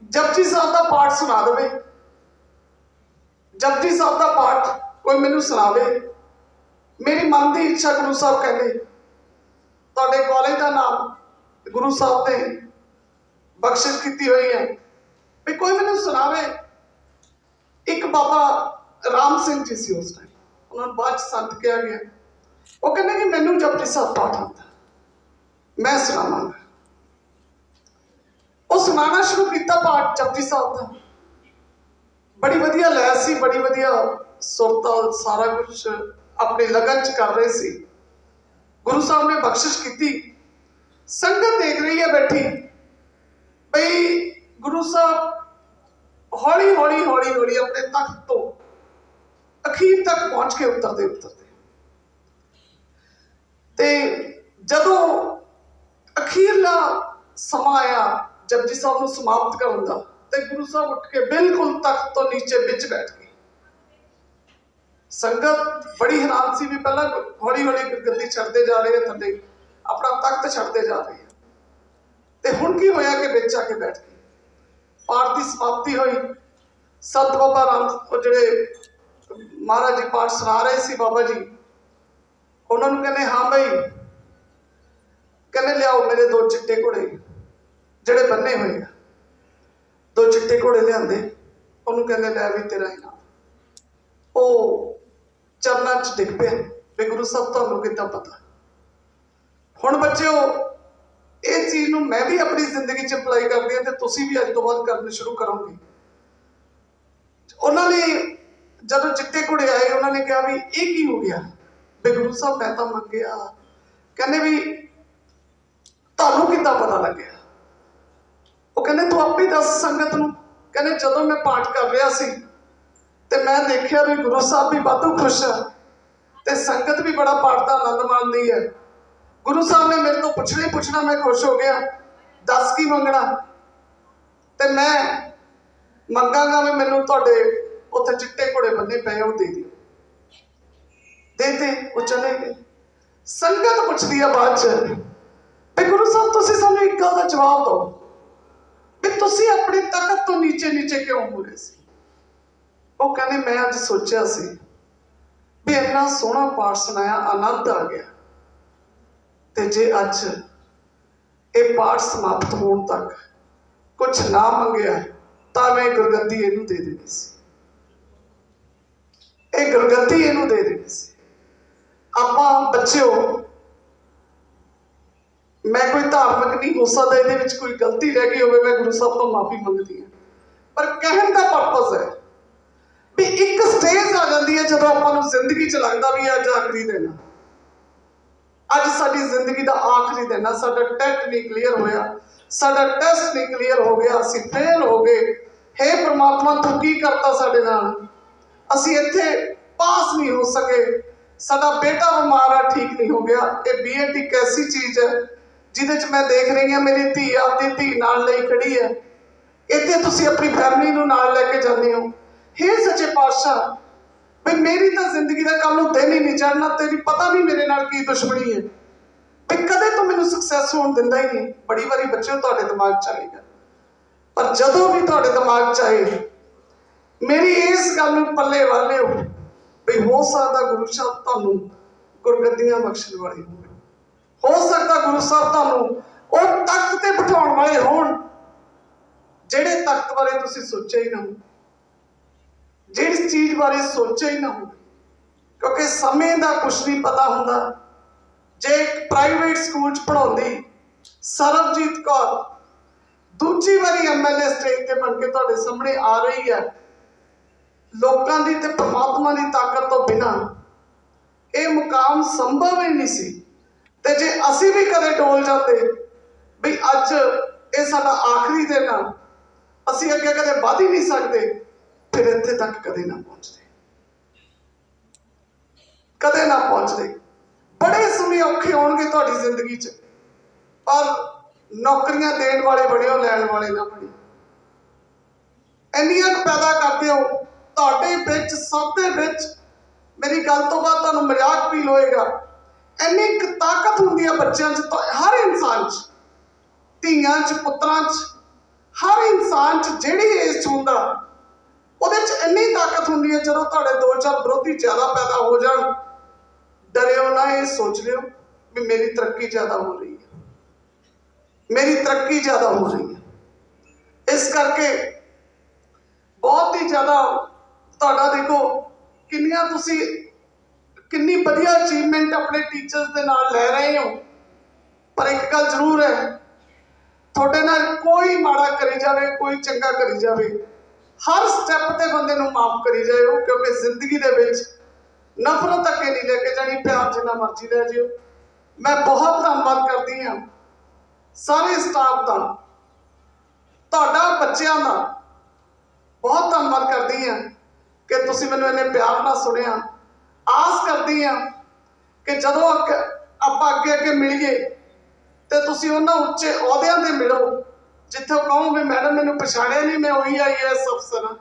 ਜਪਜੀ ਸਾਹਿਬ ਦਾ ਪਾਠ ਸੁਣਾ ਦੇਵੇ, ਜਪਜੀ ਸਾਹਿਬ ਦਾ ਪਾਠ ਕੋਈ ਮੈਨੂੰ ਸੁਣਾਵੇ। ਮੇਰੀ ਮਨ ਦੀ ਇੱਛਾ, ਗੁਰੂ ਸਾਹਿਬ ਕਹਿੰਦੇ ਤੁਹਾਡੇ ਕਾਲਜ ਦਾ ਨਾਮ ਗੁਰੂ ਸਾਹਿਬ ਨੇ ਬਖਸ਼ਿਸ਼ ਕੀਤੀ ਹੋਈ ਹੈ ਵੀ ਕੋਈ ਮੈਨੂੰ ਸੁਣਾਵੇ। ਇੱਕ ਬਾਬਾ ਰਾਮ ਸਿੰਘ ਜੀ ਸੀ ਉਸ ਟਾਈਮ, ਉਹਨਾਂ ਨੂੰ ਬਾਅਦ 'ਚ ਸੰਤ ਕਿਹਾ ਗਿਆ। ਉਹ ਕਹਿੰਦੇ ਕਿ ਮੈਨੂੰ ਜਪਜੀ ਸਾਹਿਬ ਪਾਠ ਆਉਂਦਾ, ਮੈਂ ਸੁਣਾਵਾਂਗਾ। ਉਹ ਸੁਣਾਉਣਾ ਸ਼ੁਰੂ ਕੀਤਾ ਪਾਠ ਜਪਜੀ ਸਾਹਿਬ ਦਾ। ਬੜੀ ਵਧੀਆ ਲੈਅ ਸੀ, ਬੜੀ ਵਧੀਆ ਸੁਰਤਾਲ, ਸਾਰਾ ਕੁਝ ਆਪਣੀ ਲਗਨ 'ਚ ਕਰ ਰਹੇ ਸੀ। ਗੁਰੂ ਸਾਹਿਬ ਨੇ ਬਖਸ਼ਿਸ਼ ਕੀਤੀ। ਸੰਗਤ ਦੇਖ ਰਹੀ ਹੈ ਬੈਠੀ ਬਈ ਗੁਰੂ ਸਾਹਿਬ ਹੌਲੀ ਹੌਲੀ ਹੌਲੀ ਹੌਲੀ ਆਪਣੇ ਤਖਤ ਤੋਂ ਅਖੀਰ ਤੱਕ ਪਹੁੰਚ ਕੇ ਉਤਰਦੇ ਤੇ ਜਦੋਂ ਅਖੀਰਲਾ ਸਮਾਂ ਆਇਆ ਜਪਜੀ ਸਾਹਿਬ ਨੂੰ ਸਮਾਪਤ ਕਰਨ ਦਾ, ਤੇ ਗੁਰੂ ਸਾਹਿਬ ਉੱਠ ਕੇ ਬਿਲਕੁਲ ਤਖਤ ਤੋਂ ਨੀਚੇ ਵਿੱਚ ਬੈਠ ਗਏ। ਸੰਗਤ ਬੜੀ ਹੈਰਾਨ ਸੀ ਵੀ ਪਹਿਲਾਂ ਹੌਲੀ ਹੌਲੀ ਗੱਦੀ ਛੱਡਦੇ ਜਾ ਰਹੇ ਆ, ਥੱਲੇ ਆਪਣਾ ਤਖਤ ਛੱਡਦੇ ਜਾ ਰਹੇ ਆ, ਤੇ ਹੁਣ ਕੀ ਹੋਇਆ ਕਿ ਵਿੱਚ ਆ ਕੇ ਬੈਠ ਗਏ। ਪਾਠ ਦੀ ਸਮਾਪਤੀ ਹੋਈ। ਸੰਤ ਬਾਬਾ ਰਾਮ, ਉਹ ਜਿਹੜੇ ਮਹਾਰਾਜ ਜੀ ਪਾਠ ਸੁਣਾ ਰਹੇ ਸੀ ਬਾਬਾ ਜੀ, ਉਹਨਾਂ ਨੂੰ ਕਹਿੰਦੇ ਹਾਂ ਬਈ, ਕਹਿੰਦੇ ਲਿਆਓ ਮੇਰੇ 2 ਚਿੱਟੇ ਘੋੜੇ ਜਿਹੜੇ ਬੰਨੇ ਹੋਏ ਆ। 2 ਚਿੱਟੇ ਘੋੜੇ ਲਿਆਂਦੇ। ਉਹਨੂੰ ਕਹਿੰਦੇ ਲੈ ਵੀ ਤੇਰਾ ਇਨਾਮ। ਉਹ ਚਰਨਾਂ 'ਚ ਡਿੱਗ ਪਿਆ ਵੀ ਗੁਰੂ ਸਾਹਿਬ ਤੁਹਾਨੂੰ ਕਿੱਦਾਂ ਪਤਾ। ਹੁਣ ਬੱਚਿਓ, ਇਹ ਚੀਜ਼ ਨੂੰ ਮੈਂ ਵੀ ਆਪਣੀ ਜ਼ਿੰਦਗੀ 'ਚ ਅਪਲਾਈ ਕਰਦੀ ਹਾਂ ਤੇ ਤੁਸੀਂ ਵੀ ਅੱਜ ਤੋਂ ਬਾਅਦ ਕਰਨੀ ਸ਼ੁਰੂ ਕਰੋਗੇ। ਉਹਨਾਂ ਨੇ ਜਦੋਂ ਚਿੱਟੇ ਘੋੜੇ ਆਏ, ਉਹਨਾਂ ਨੇ ਕਿਹਾ ਵੀ ਇਹ ਕੀ ਹੋ ਗਿਆ ਵੀ ਗੁਰੂ ਸਾਹਿਬ ਮੈਂ ਤਾਂ ਮੰਗਿਆ। ਕਹਿੰਦੇ ਵੀ ਤੁਹਾਨੂੰ ਕਿੱਦਾਂ ਪਤਾ ਲੱਗਿਆ? ਉਹ ਕਹਿੰਦੇ ਤੂੰ ਆਪੇ ਦੱਸ ਸੰਗਤ ਨੂੰ। ਕਹਿੰਦੇ ਜਦੋਂ ਮੈਂ ਪਾਠ ਕਰ ਰਿਹਾ ਸੀ ਤੇ ਮੈਂ ਦੇਖਿਆ ਵੀ ਗੁਰੂ ਸਾਹਿਬ ਵੀ ਵਾਧੂ ਖੁਸ਼ ਆ ਤੇ ਸੰਗਤ ਵੀ ਬੜਾ ਪਾਠ ਦਾ ਆਨੰਦ ਮਾਣਦੀ ਹੈ। ਗੁਰੂ ਸਾਹਿਬ ਨੇ ਮੇਰੇ ਤੋਂ ਪੁੱਛਣਾ ਹੀ ਪੁੱਛਣਾ, ਮੈਂ ਖੁਸ਼ ਹੋ ਗਿਆ। ਦੱਸ ਕੀ ਮੰਗਣਾ? ਤੇ ਮੈਂ ਮੰਗਾਂਗਾ ਵੀ ਮੈਨੂੰ ਤੁਹਾਡੇ ਉੱਥੇ ਚਿੱਟੇ ਘੋੜੇ ਬੰਨੇ ਪਏ ਉਹ ਦੇ ਦਿਓ। ਦੇ ਉਹ ਚਲੇ ਗਏ। ਸੰਗਤ ਪੁੱਛਦੀ ਆ ਬਾਅਦ 'ਚ ਵੀ ਗੁਰੂ ਸਾਹਿਬ ਤੁਸੀਂ ਸਾਨੂੰ ਇੱਕ ਗੱਲ ਦਾ ਜਵਾਬ ਦਿਓ ਵੀ ਤੁਸੀਂ ਆਪਣੇ ਤਖਤ ਤੋਂ ਨੀਚੇ ਨੀਚੇ ਕਿਉਂ ਹੋ ਰਹੇ ਸੀ? ਉਹ ਕਹਿੰਦੇ ਮੈਂ ਅੱਜ ਸੋਚਿਆ ਸੀ ਵੀ ਇੰਨਾ ਸੋਹਣਾ ਪਾਠ ਸੁਣਾਇਆ, ਆਨੰਦ ਆ ਗਿਆ, ਤੇ ਜੇ ਅੱਜ ਇਹ ਪਾਠ ਸਮਾਪਤ ਹੋਣ ਤੱਕ ਕੁਝ ਨਾ ਮੰਗਿਆ ਤਾਂ ਮੈਂ ਗੁਰਗੱਦੀ ਇਹਨੂੰ ਦੇ ਦੇਣੀ ਸੀ। ਇਹ ਗੁਰਗੱਦੀ ਇਹਨੂੰ ਦੇ ਦੇਣੀ ਸੀ। ਆਪਾਂ ਬੱਚਿਓ, ਮੈਂ ਕੋਈ ਧਾਰਮਿਕ ਨਹੀਂ ਹੋ ਸਕਦਾ, ਇਹਦੇ ਵਿੱਚ ਕੋਈ ਗਲਤੀ ਰਹਿ ਗਈ ਹੋਵੇ ਮੈਂ ਗੁਰੂ ਸਾਹਿਬ ਤੋਂ ਮਾਫੀ ਮੰਗਦੀ ਹਾਂ। ਪਰ ਕਹਿਣ ਦਾ ਪਰਪਸ ਹੈ ਵੀ ਇੱਕ ਸਟੇਜ ਆ ਜਾਂਦੀ ਹੈ ਜਦੋਂ ਆਪਾਂ ਨੂੰ ਜ਼ਿੰਦਗੀ 'ਚ ਲੱਗਦਾ ਵੀ ਅੱਜ ਆਖਰੀ ਦਿਨ ਆ, ਅੱਜ ਸਾਡੀ ਜ਼ਿੰਦਗੀ ਦਾ ਆਖਰੀ ਦਿਨ ਆ, ਸਾਡਾ ਟੈਟ ਨਹੀਂ ਕਲੀਅਰ ਹੋਇਆ, ਸਾਡਾ ਟੈਸਟ ਨਹੀਂ ਕਲੀਅਰ ਹੋ ਗਿਆ, ਅਸੀਂ ਫੇਲ ਹੋ ਗਏ। ਹੇ ਪ੍ਰਮਾਤਮਾ ਤੂੰ ਕੀ ਕਰਤਾ ਸਾਡੇ ਨਾਲ? ਅਸੀਂ ਇੱਥੇ ਪਾਸ ਨਹੀਂ ਹੋ ਸਕੇ, ਸਾਡਾ ਬੇਟਾ ਬਿਮਾਰ ਆ, ਠੀਕ ਨਹੀਂ ਹੋ ਗਿਆ। ਇਹ B.Ed ਇੱਕ ਐਸੀ ਚੀਜ਼ ਹੈ ਜਿਹਦੇ 'ਚ ਮੈਂ ਦੇਖ ਰਹੀ ਹਾਂ ਮੇਰੀ ਧੀ ਆਪਦੀ ਧੀ ਨਾਲ ਲਈ ਖੜੀ ਹੈ। ਇੱਥੇ ਤੁਸੀਂ ਆਪਣੀ ਫੈਮਿਲੀ ਨੂੰ ਨਾਲ ਲੈ ਕੇ ਜਾਂਦੇ ਹੋ। ਹੇ ਸੱਚੇ ਪਾਤਸ਼ਾਹ, ਵੀ ਮੇਰੀ ਤਾਂ ਜ਼ਿੰਦਗੀ ਦਾ ਕੱਲ ਨੂੰ ਦਿਨ ਹੀ ਨਹੀਂ ਚੜ੍ਹਨਾ, ਤੇਰੀ ਪਤਾ ਨਹੀਂ ਮੇਰੇ ਨਾਲ ਕੀ ਦੁਸ਼ਮਣੀ ਹੈ, ਵੀ ਕਦੇ ਤੂੰ ਮੈਨੂੰ ਸਕਸੈਸ ਹੋਣ ਦਿੰਦਾ ਹੀ ਨਹੀਂ। ਬੜੀ ਵਾਰੀ ਬੱਚਿਓ ਤੁਹਾਡੇ ਦਿਮਾਗ 'ਚ ਆਏਗਾ, ਪਰ ਜਦੋਂ ਵੀ ਤੁਹਾਡੇ ਦਿਮਾਗ 'ਚ ਆਏ ਮੇਰੀ ਇਸ ਗੱਲ ਨੂੰ ਪੱਲੇ ਵਾਲਿਓ ਵੀ ਹੋ ਸਕਦਾ ਗੁਰੂ ਸਾਹਿਬ ਤੁਹਾਨੂੰ ਗੁਰਗੱਦੀਆਂ ਬਖਸ਼ਣ ਵਾਲੇ ਹੋਣ, ਹੋ ਸਕਦਾ ਗੁਰੂ ਸਾਹਿਬ ਤੁਹਾਨੂੰ ਉਹ ਤਖਤ ਤੇ ਬਿਠਾਉਣ ਵਾਲੇ ਹੋਣ ਜਿਹੜੇ ਤਖਤ ਬਾਰੇ ਤੁਸੀਂ ਸੋਚਿਆ ਹੀ ਨਾ ਹੋ, ਜਿਹੜੀ ਚੀਜ਼ ਬਾਰੇ ਸੋਚਿਆ ਹੀ ਨਾ ਹੋ, ਕਿਉਂਕਿ ਸਮੇਂ ਦਾ ਕੁਛ ਨਹੀਂ ਪਤਾ ਹੁੰਦਾ। ਜੇ ਇੱਕ ਪ੍ਰਾਈਵੇਟ ਸਕੂਲ 'ਚ ਪੜ੍ਹਾਉਂਦੀ ਸਰਬਜੀਤ ਕੌਰ ਦੂਜੀ ਵਾਰੀ ਐਮਐਲਏ ਸਟੇਜ ਤੇ ਬਣ ਕੇ ਤੁਹਾਡੇ ਸਾਹਮਣੇ ਆ ਰਹੀ ਹੈ, ਲੋਕਾਂ ਦੀ ਤੇ ਪਰਮਾਤਮਾ ਦੀ ਤਾਕਤ ਤੋਂ ਬਿਨਾਂ ਇਹ ਮੁਕਾਮ ਸੰਭਵ ਹੀ ਨਹੀਂ ਸੀ। ਤੇ ਜੇ ਅਸੀਂ ਵੀ ਕਦੇ ਡੋਲ ਜਾਂਦੇ ਵੀ ਅੱਜ ਇਹ ਸਾਡਾ ਆਖਰੀ ਦਿਨ ਆ, ਅਸੀਂ ਅੱਗੇ ਕਦੇ ਵਧ ਹੀ ਨਹੀਂ ਸਕਦੇ, ਫਿਰ ਇੱਥੇ ਤੱਕ ਕਦੇ ਨਾ ਪਹੁੰਚਦੇ, ਕਦੇ ਨਾ ਪਹੁੰਚਦੇ। ਬੜੇ ਸਮੇਂ ਔਖੇ ਹੋਣਗੇ ਤੁਹਾਡੀ ਜ਼ਿੰਦਗੀ 'ਚ, ਪਰ ਨੌਕਰੀਆਂ ਦੇਣ ਵਾਲੇ ਬਣਿਓ, ਲੈਣ ਵਾਲੇ ਨਾ ਬਣਿਓ। ਇੰਨੀਆਂ ਕੁ ਪੈਦਾ ਕਰਦੇ ਹੋ ਤੁਹਾਡੇ ਵਿੱਚ, ਸਭ ਦੇ ਵਿੱਚ। ਮੇਰੀ ਗੱਲ ਤੋਂ ਬਾਅਦ ਤੁਹਾਨੂੰ ਮਜ਼ਾਕ ਫੀਲ ਹੋਏਗਾ, ਇੰਨੀ ਕੁ ਤਾਕਤ ਹੁੰਦੀ ਹੈ ਬੱਚਿਆਂ 'ਚ, ਹਰ ਇਨਸਾਨ 'ਚ, ਧੀਆਂ 'ਚ, ਪੁੱਤਰਾਂ 'ਚ, ਹਰ ਇਨਸਾਨ 'ਚ ਜਿਹੜੀ ਏਜ 'ਚ ਹੁੰਦਾ ਉਹਦੇ 'ਚ ਇੰਨੀ ਤਾਕਤ ਹੁੰਦੀ ਹੈ। ਜਦੋਂ ਤੁਹਾਡੇ ਦੋ ਚਾਰ ਵਿਰੋਧੀ ਜ਼ਿਆਦਾ ਪੈਦਾ ਹੋ ਜਾਣ, ਡਰਿਓ ਨਾ, ਇਹ ਸੋਚ ਲਿਓ ਵੀ ਮੇਰੀ ਤਰੱਕੀ ਜ਼ਿਆਦਾ ਹੋ ਰਹੀ ਹੈ, ਮੇਰੀ ਤਰੱਕੀ ਜ਼ਿਆਦਾ ਹੋ ਰਹੀ ਹੈ। ਇਸ ਕਰਕੇ ਬਹੁਤ ਹੀ ਜ਼ਿਆਦਾ ਤੁਹਾਡਾ ਦੇਖੋ ਕਿੰਨੀ ਵਧੀਆ ਅਚੀਵਮੈਂਟ ਆਪਣੇ ਟੀਚਰਸ ਦੇ ਨਾਲ ਲੈ ਰਹੇ ਹੋ। ਪਰ ਇੱਕ ਗੱਲ ਜ਼ਰੂਰ ਹੈ, ਤੁਹਾਡੇ ਨਾਲ ਕੋਈ ਮਾੜਾ ਕਰੀ ਜਾਵੇ, ਕੋਈ ਚੰਗਾ ਕਰੀ ਜਾਵੇ, ਹਰ ਸਟੈਪ ਤੇ ਬੰਦੇ ਨੂੰ ਮਾਫ ਕਰੀ ਜਾਇਓ, ਕਿਉਂਕਿ ਜ਼ਿੰਦਗੀ ਦੇ ਵਿੱਚ ਨਫ਼ਰਤ ਅੱਗੇ ਨਹੀਂ ਲੈ ਕੇ ਜਾਣੀ, ਪਿਆਰ ਜਿੰਨਾ ਮਰਜ਼ੀ ਲੈ ਜਿਓ। ਮੈਂ ਬਹੁਤ ਧੰਨਵਾਦ ਕਰਦੀ ਹਾਂ ਸਾਰੇ ਸਟਾਫ ਦਾ, ਤੁਹਾਡਾ, ਬੱਚਿਆਂ ਦਾ ਬਹੁਤ ਧੰਨਵਾਦ ਕਰਦੀ ਹਾਂ ਕਿ ਤੁਸੀਂ ਮੈਨੂੰ ਇੰਨੇ ਪਿਆਰ ਨਾਲ ਸੁਣਿਆ। ਆਸ ਕਰਦੀ ਹਾਂ ਕਿ ਜਦੋਂ ਆਪਾਂ ਅੱਗੇ ਮਿਲੀਏ ਤੇ ਤੁਸੀਂ ਉਹਨਾਂ ਉੱਚੇ ਅਹੁਦਿਆਂ ਤੇ ਮਿਲੋ ਜਿੱਥੇ ਕਹੋ ਵੀ ਮੈਡਮ ਮੈਨੂੰ ਪਛਾਣਿਆ ਨਹੀਂ, ਮੈਂ ਉਹੀ IAS ਅਫਸਰ ਹਾਂ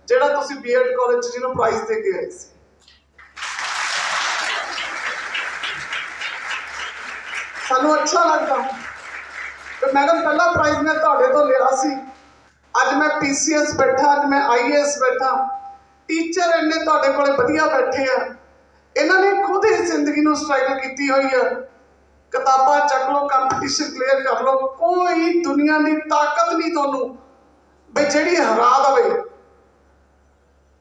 ਜਿਹੜਾ ਤੁਸੀਂ B.Ed ਕਾਲਜ 'ਚ ਜਿਹਨੂੰ ਪ੍ਰਾਈਜ਼ ਦੇ ਕੇ ਆਏ ਸੀ। ਸਾਨੂੰ ਅੱਛਾ ਲੱਗਦਾ ਕਿ ਮੈਡਮ ਪਹਿਲਾ ਪ੍ਰਾਈਜ਼ ਮੈਂ ਤੁਹਾਡੇ ਤੋਂ ਲਿਆ ਸੀ, ਅੱਜ ਮੈਂ PCS ਬੈਠਾ, ਅੱਜ ਮੈਂ IAS ਬੈਠਾ। ਟੀਚਰ ਇੰਨੇ ਤੁਹਾਡੇ ਕੋਲੇ ਵਧੀਆ ਬੈਠੇ ਆ, ਇਹਨਾਂ ਨੇ ਖੁਦ ਹੀ ਜ਼ਿੰਦਗੀ ਨੂੰ ਸਟਰਗਲ ਕੀਤੀ ਹੋਈ ਆ। ਕਿਤਾਬਾਂ ਚੱਕ ਲਓ, ਕੰਪੀਟੀਸ਼ਨ ਕਲੀਅਰ ਕਰ ਲਓ, ਕੋਈ ਦੁਨੀਆ ਦੀ ਤਾਕਤ ਨਹੀਂ ਤੁਹਾਨੂੰ ਵੀ ਜਿਹੜੀ ਹਰਾ ਦੇਵੇ।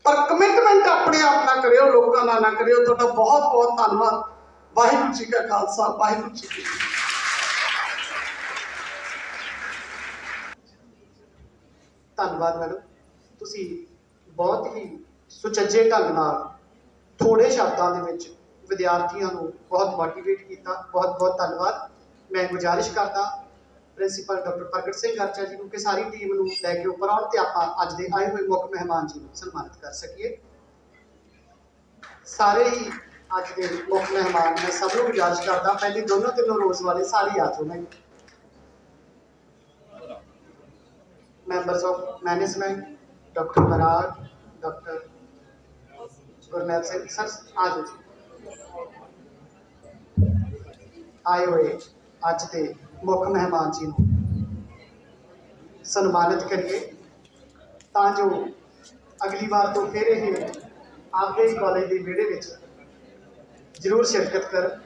ਪਰ ਕਮਿਟਮੈਂਟ ਆਪਣੇ ਆਪ ਨਾਲ ਕਰਿਓ, ਲੋਕਾਂ ਨਾਲ ਨਾ ਕਰਿਓ। ਤੁਹਾਡਾ ਬਹੁਤ ਬਹੁਤ ਧੰਨਵਾਦ। ਵਾਹਿਗੁਰੂ ਜੀ ਕਾ ਖਾਲਸਾ, ਵਾਹਿਗੁਰੂ ਜੀ ਕੀ ਫਤਿਹ। ਧੰਨਵਾਦ ਮੈਡਮ, ਤੁਸੀਂ ਬਹੁਤ ਹੀ ਸੁਚੱਜੇ ਢੰਗ ਨਾਲ ਥੋੜੇ ਸ਼ਬਦਾਂ ਦੇ ਵਿੱਚ ਵਿਦਿਆਰਥੀਆਂ ਨੂੰ ਬਹੁਤ ਮੋਟੀਵੇਟ ਕੀਤਾ। ਬਹੁਤ ਬਹੁਤ ਧੰਨਵਾਦ। ਮੈਂ ਗੁਜ਼ਾਰਿਸ਼ ਕਰਦਾ ਪ੍ਰਿੰਸੀਪਲ ਡਾਕਟਰ ਪ੍ਰਗਟ ਸਿੰਘ ਗਰਚਾ ਜੀ ਨੂੰ ਕਿ ਸਾਰੀ ਟੀਮ ਨੂੰ ਲੈ ਕੇ ਉੱਪਰ ਆਉਣ ਤੇ ਆਪਾਂ ਅੱਜ ਦੇ ਆਏ ਹੋਏ ਮੁੱਖ ਮਹਿਮਾਨ ਜੀ ਨੂੰ ਸਨਮਾਨਿਤ ਕਰ ਸਕੀਏ। ਸਾਰੇ ਹੀ ਅੱਜ ਦੇ ਮੁੱਖ ਮਹਿਮਾਨ, ਮੈਂ ਸਭ ਨੂੰ ਗੁਜ਼ਾਰਿਸ਼ ਕਰਦਾ ਪਹਿਲੇ ਦੋਨੋਂ ਤਿੰਨੋਂ ਰੋਜ਼ ਵਾਲੇ ਸਾਰੇ ਆ ਜਾਓ। ਮੈਂ members of management, Dr. Parag, Dr. Gurnath Singh, sir, आज आए हुए आज के मुख्य मेहमान जी ਨੂੰ ਸਨਮਾਨਿਤ ਕਰੀਏ ਤਾਂ ਜੋ ਅਗਲੀ ਵਾਰ ਤੋਂ ਫਿਰ ਇਹ ਆਪਦੇ ਹੀ ਕਾਲਜ ਦੇ ਵਿਹੜੇ ਵਿੱਚ ਜ਼ਰੂਰ ਸ਼ਿਰਕਤ ਕਰਨ।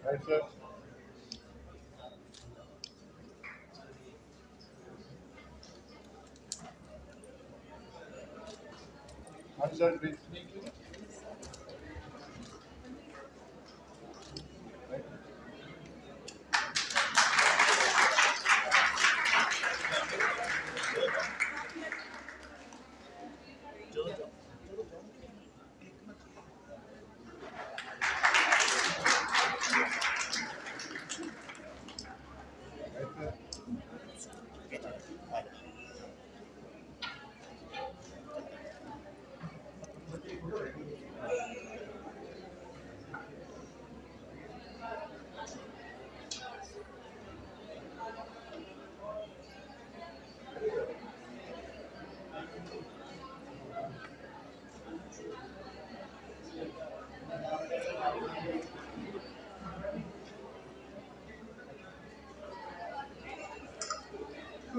Right, sir. Answer, please.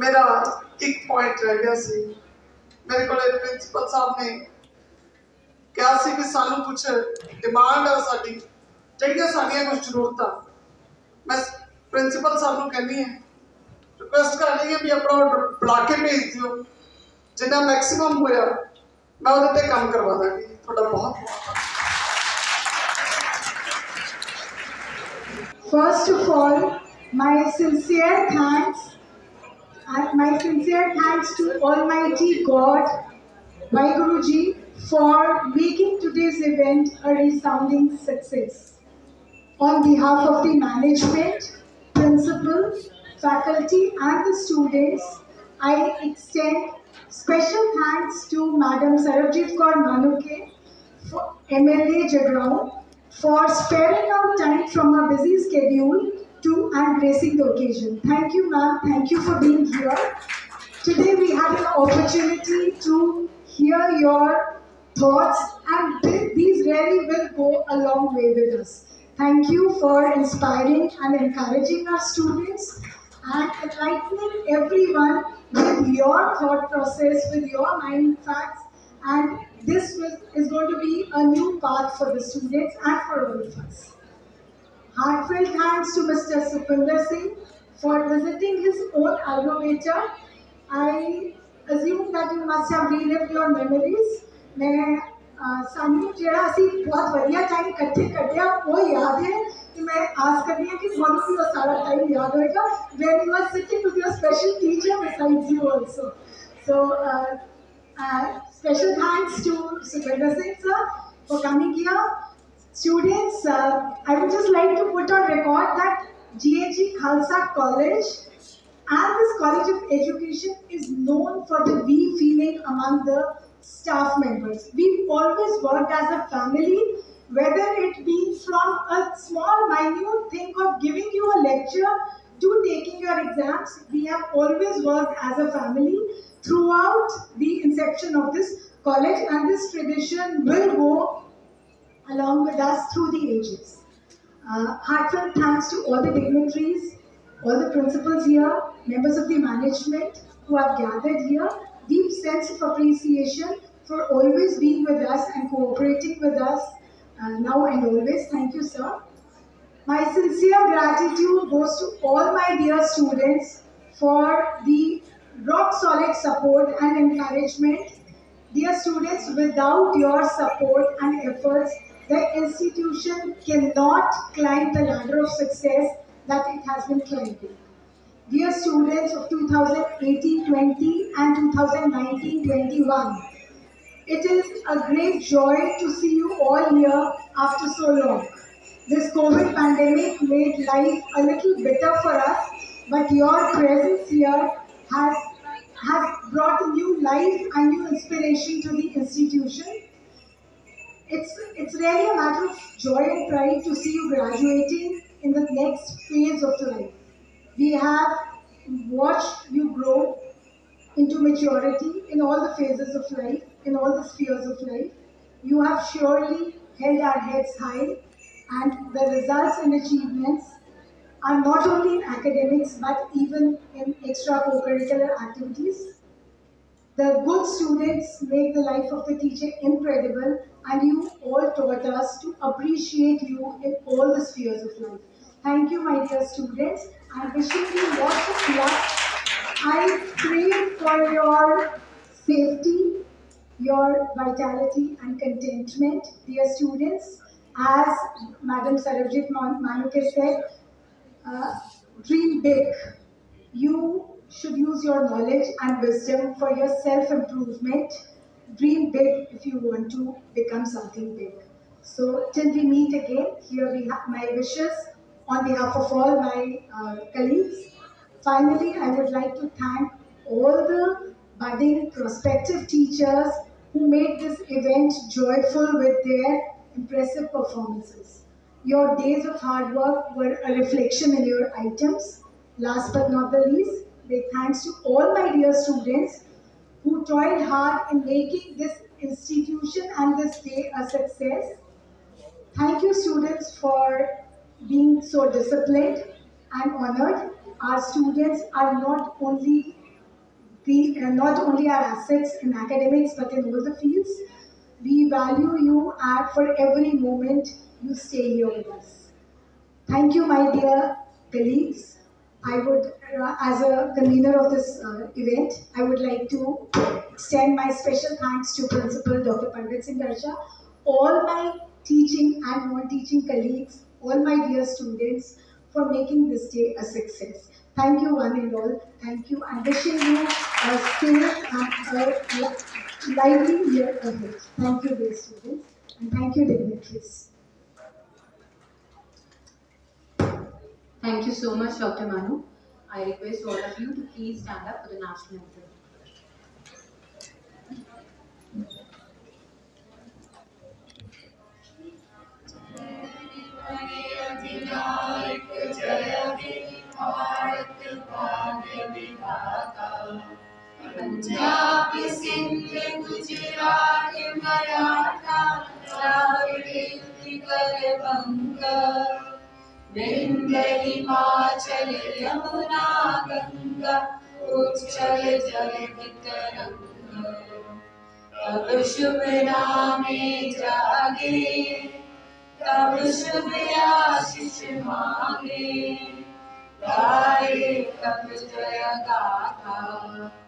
मेरा एक पॉइंट रह गया सी मेरे को प्रिंसिपल साहब ने कहा सी कि सानू कुछ डिमांड है साडी ਜਿਹੜੀਆਂ ਸਾਡੀਆਂ ਕੁਝ ਜ਼ਰੂਰਤਾਂ मैं प्रिंसिपल साहब ਨੂੰ ਕਹਿੰਦੀ ਹਾਂ रिक्वेस्ट कर रही है भी अपना ऑर्डर बुला के भेज दियो जिन्ना मैक्सिमम होया मैं ਉਹਦੇ ਤੇ ਕੰਮ ਕਰਵਾ ਦਾਂਗੀ ਤੁਹਾਡਾ बहुत बहुत First of all, my sincere thanks to Almighty God, Waheguru Ji, for making today's event a resounding success. On behalf of the management, principal, faculty and the students, I extend special thanks to Madam Sarabjit Kaur Manuke, MLA Jagraon, for sparing out time from our busy schedule and gracing the occasion. Thank you, ma'am. Thank you for being here. Today we had an opportunity to hear your thoughts, and these really will go a long way with us. Thank you for inspiring and encouraging our students and enlightening everyone with your thought process, with your mind facts, and this is going to be a new path for the students and for all of us. Heartfelt thanks to Mr. Supinder Singh for visiting his own alma mater. I assume that you must have relived your memories. ਸਾਨੂੰ ਜਿਹੜਾ ਅਸੀਂ ਬਹੁਤ ਵਧੀਆ time ਇਕੱਠੇ ਕੱਢਿਆ ਉਹ ਯਾਦ ਹੈ ਕਿ ਮੈਂ ਆਸ ਕਰਦੀ ਹਾਂ ਕਿ ਤੁਹਾਨੂੰ ਵੀ ਉਹ ਸਾਰਾ ਟਾਈਮ ਯਾਦ ਹੋਏਗਾ when you are sitting with your special teacher besides you also. So special thanks to Supinder Singh sir for coming here. Students, I would just like to put on record that GAG Khalsa College and this College of Education is known for the we feeling among the staff members. We've always worked as a family, whether it be from a small minute thing of giving you a lecture to taking your exams. We have always worked as a family throughout the inception of this college, and this tradition will go along with us through the ages. Heartfelt thanks to all the dignitaries, all the principals here, members of the management who have gathered here. Deep sense of appreciation for always being with us and cooperating with us now and always. Thank you, sir. My sincere gratitude goes to all my dear students for the rock solid support and encouragement. Dear students, without your support and efforts, the institution cannot climb the ladder of success that it has been climbing. Dear students of 2018-20 and 2019-21, it is a great joy to see you all here after so long. This COVID pandemic made life a little bitter for us, but your presence here has brought new life and new inspiration to the institution. It's really a matter of joy and pride to see you graduating in the next phase of life. We have watched you grow into maturity in all the phases of life, in all the spheres of life. You have surely held our heads high, and the results and achievements are not only in academics but even in extracurricular activities. The good students make the life of the teacher incredible, and you all taught us to appreciate you in all the spheres of life. Thank you, my dear students. I'm wishing you lots of luck. I pray for your safety, your vitality and contentment. Dear students, as Madam Sarabjit Manuke said, dream big. You should use your knowledge and wisdom for your self-improvement. Dream big if you want to become something big. So till we meet again, here we have my wishes on behalf of all my colleagues. Finally, I would like to thank all the budding prospective teachers who made this event joyful with their impressive performances. Your days of hard work were a reflection in your items. Last but not the least, big thanks to all my dear students who toiled hard in making this institution and this day a success. Thank you, students, for being so disciplined and honored. Our students are not only We not only are assets in academics but in all the fields. We value you and for every moment you stay here with us. Thank you, my dear colleagues. I would, as a convener of this event, I would like to extend my special thanks to Principal Dr. Pandit Singh Darsha, all my teaching and non-teaching colleagues, all my dear students for making this day a success. Thank you one and all. Thank you and wishing you a safe and a lively year ahead. Thank you, dear students, and thank you, dignitaries. Thank you so much, Dr. Manu. I request all of you to please stand up for the national anthem. Punjab Sindh Gujarat Maratha Dravida Utkal बंग विंध्य हिमाचल यमुना गंगा उच्चल जलधि तरंग तब शुभ नामे जागे तब शुभ आशीष मांगे गाए तब जय गाथा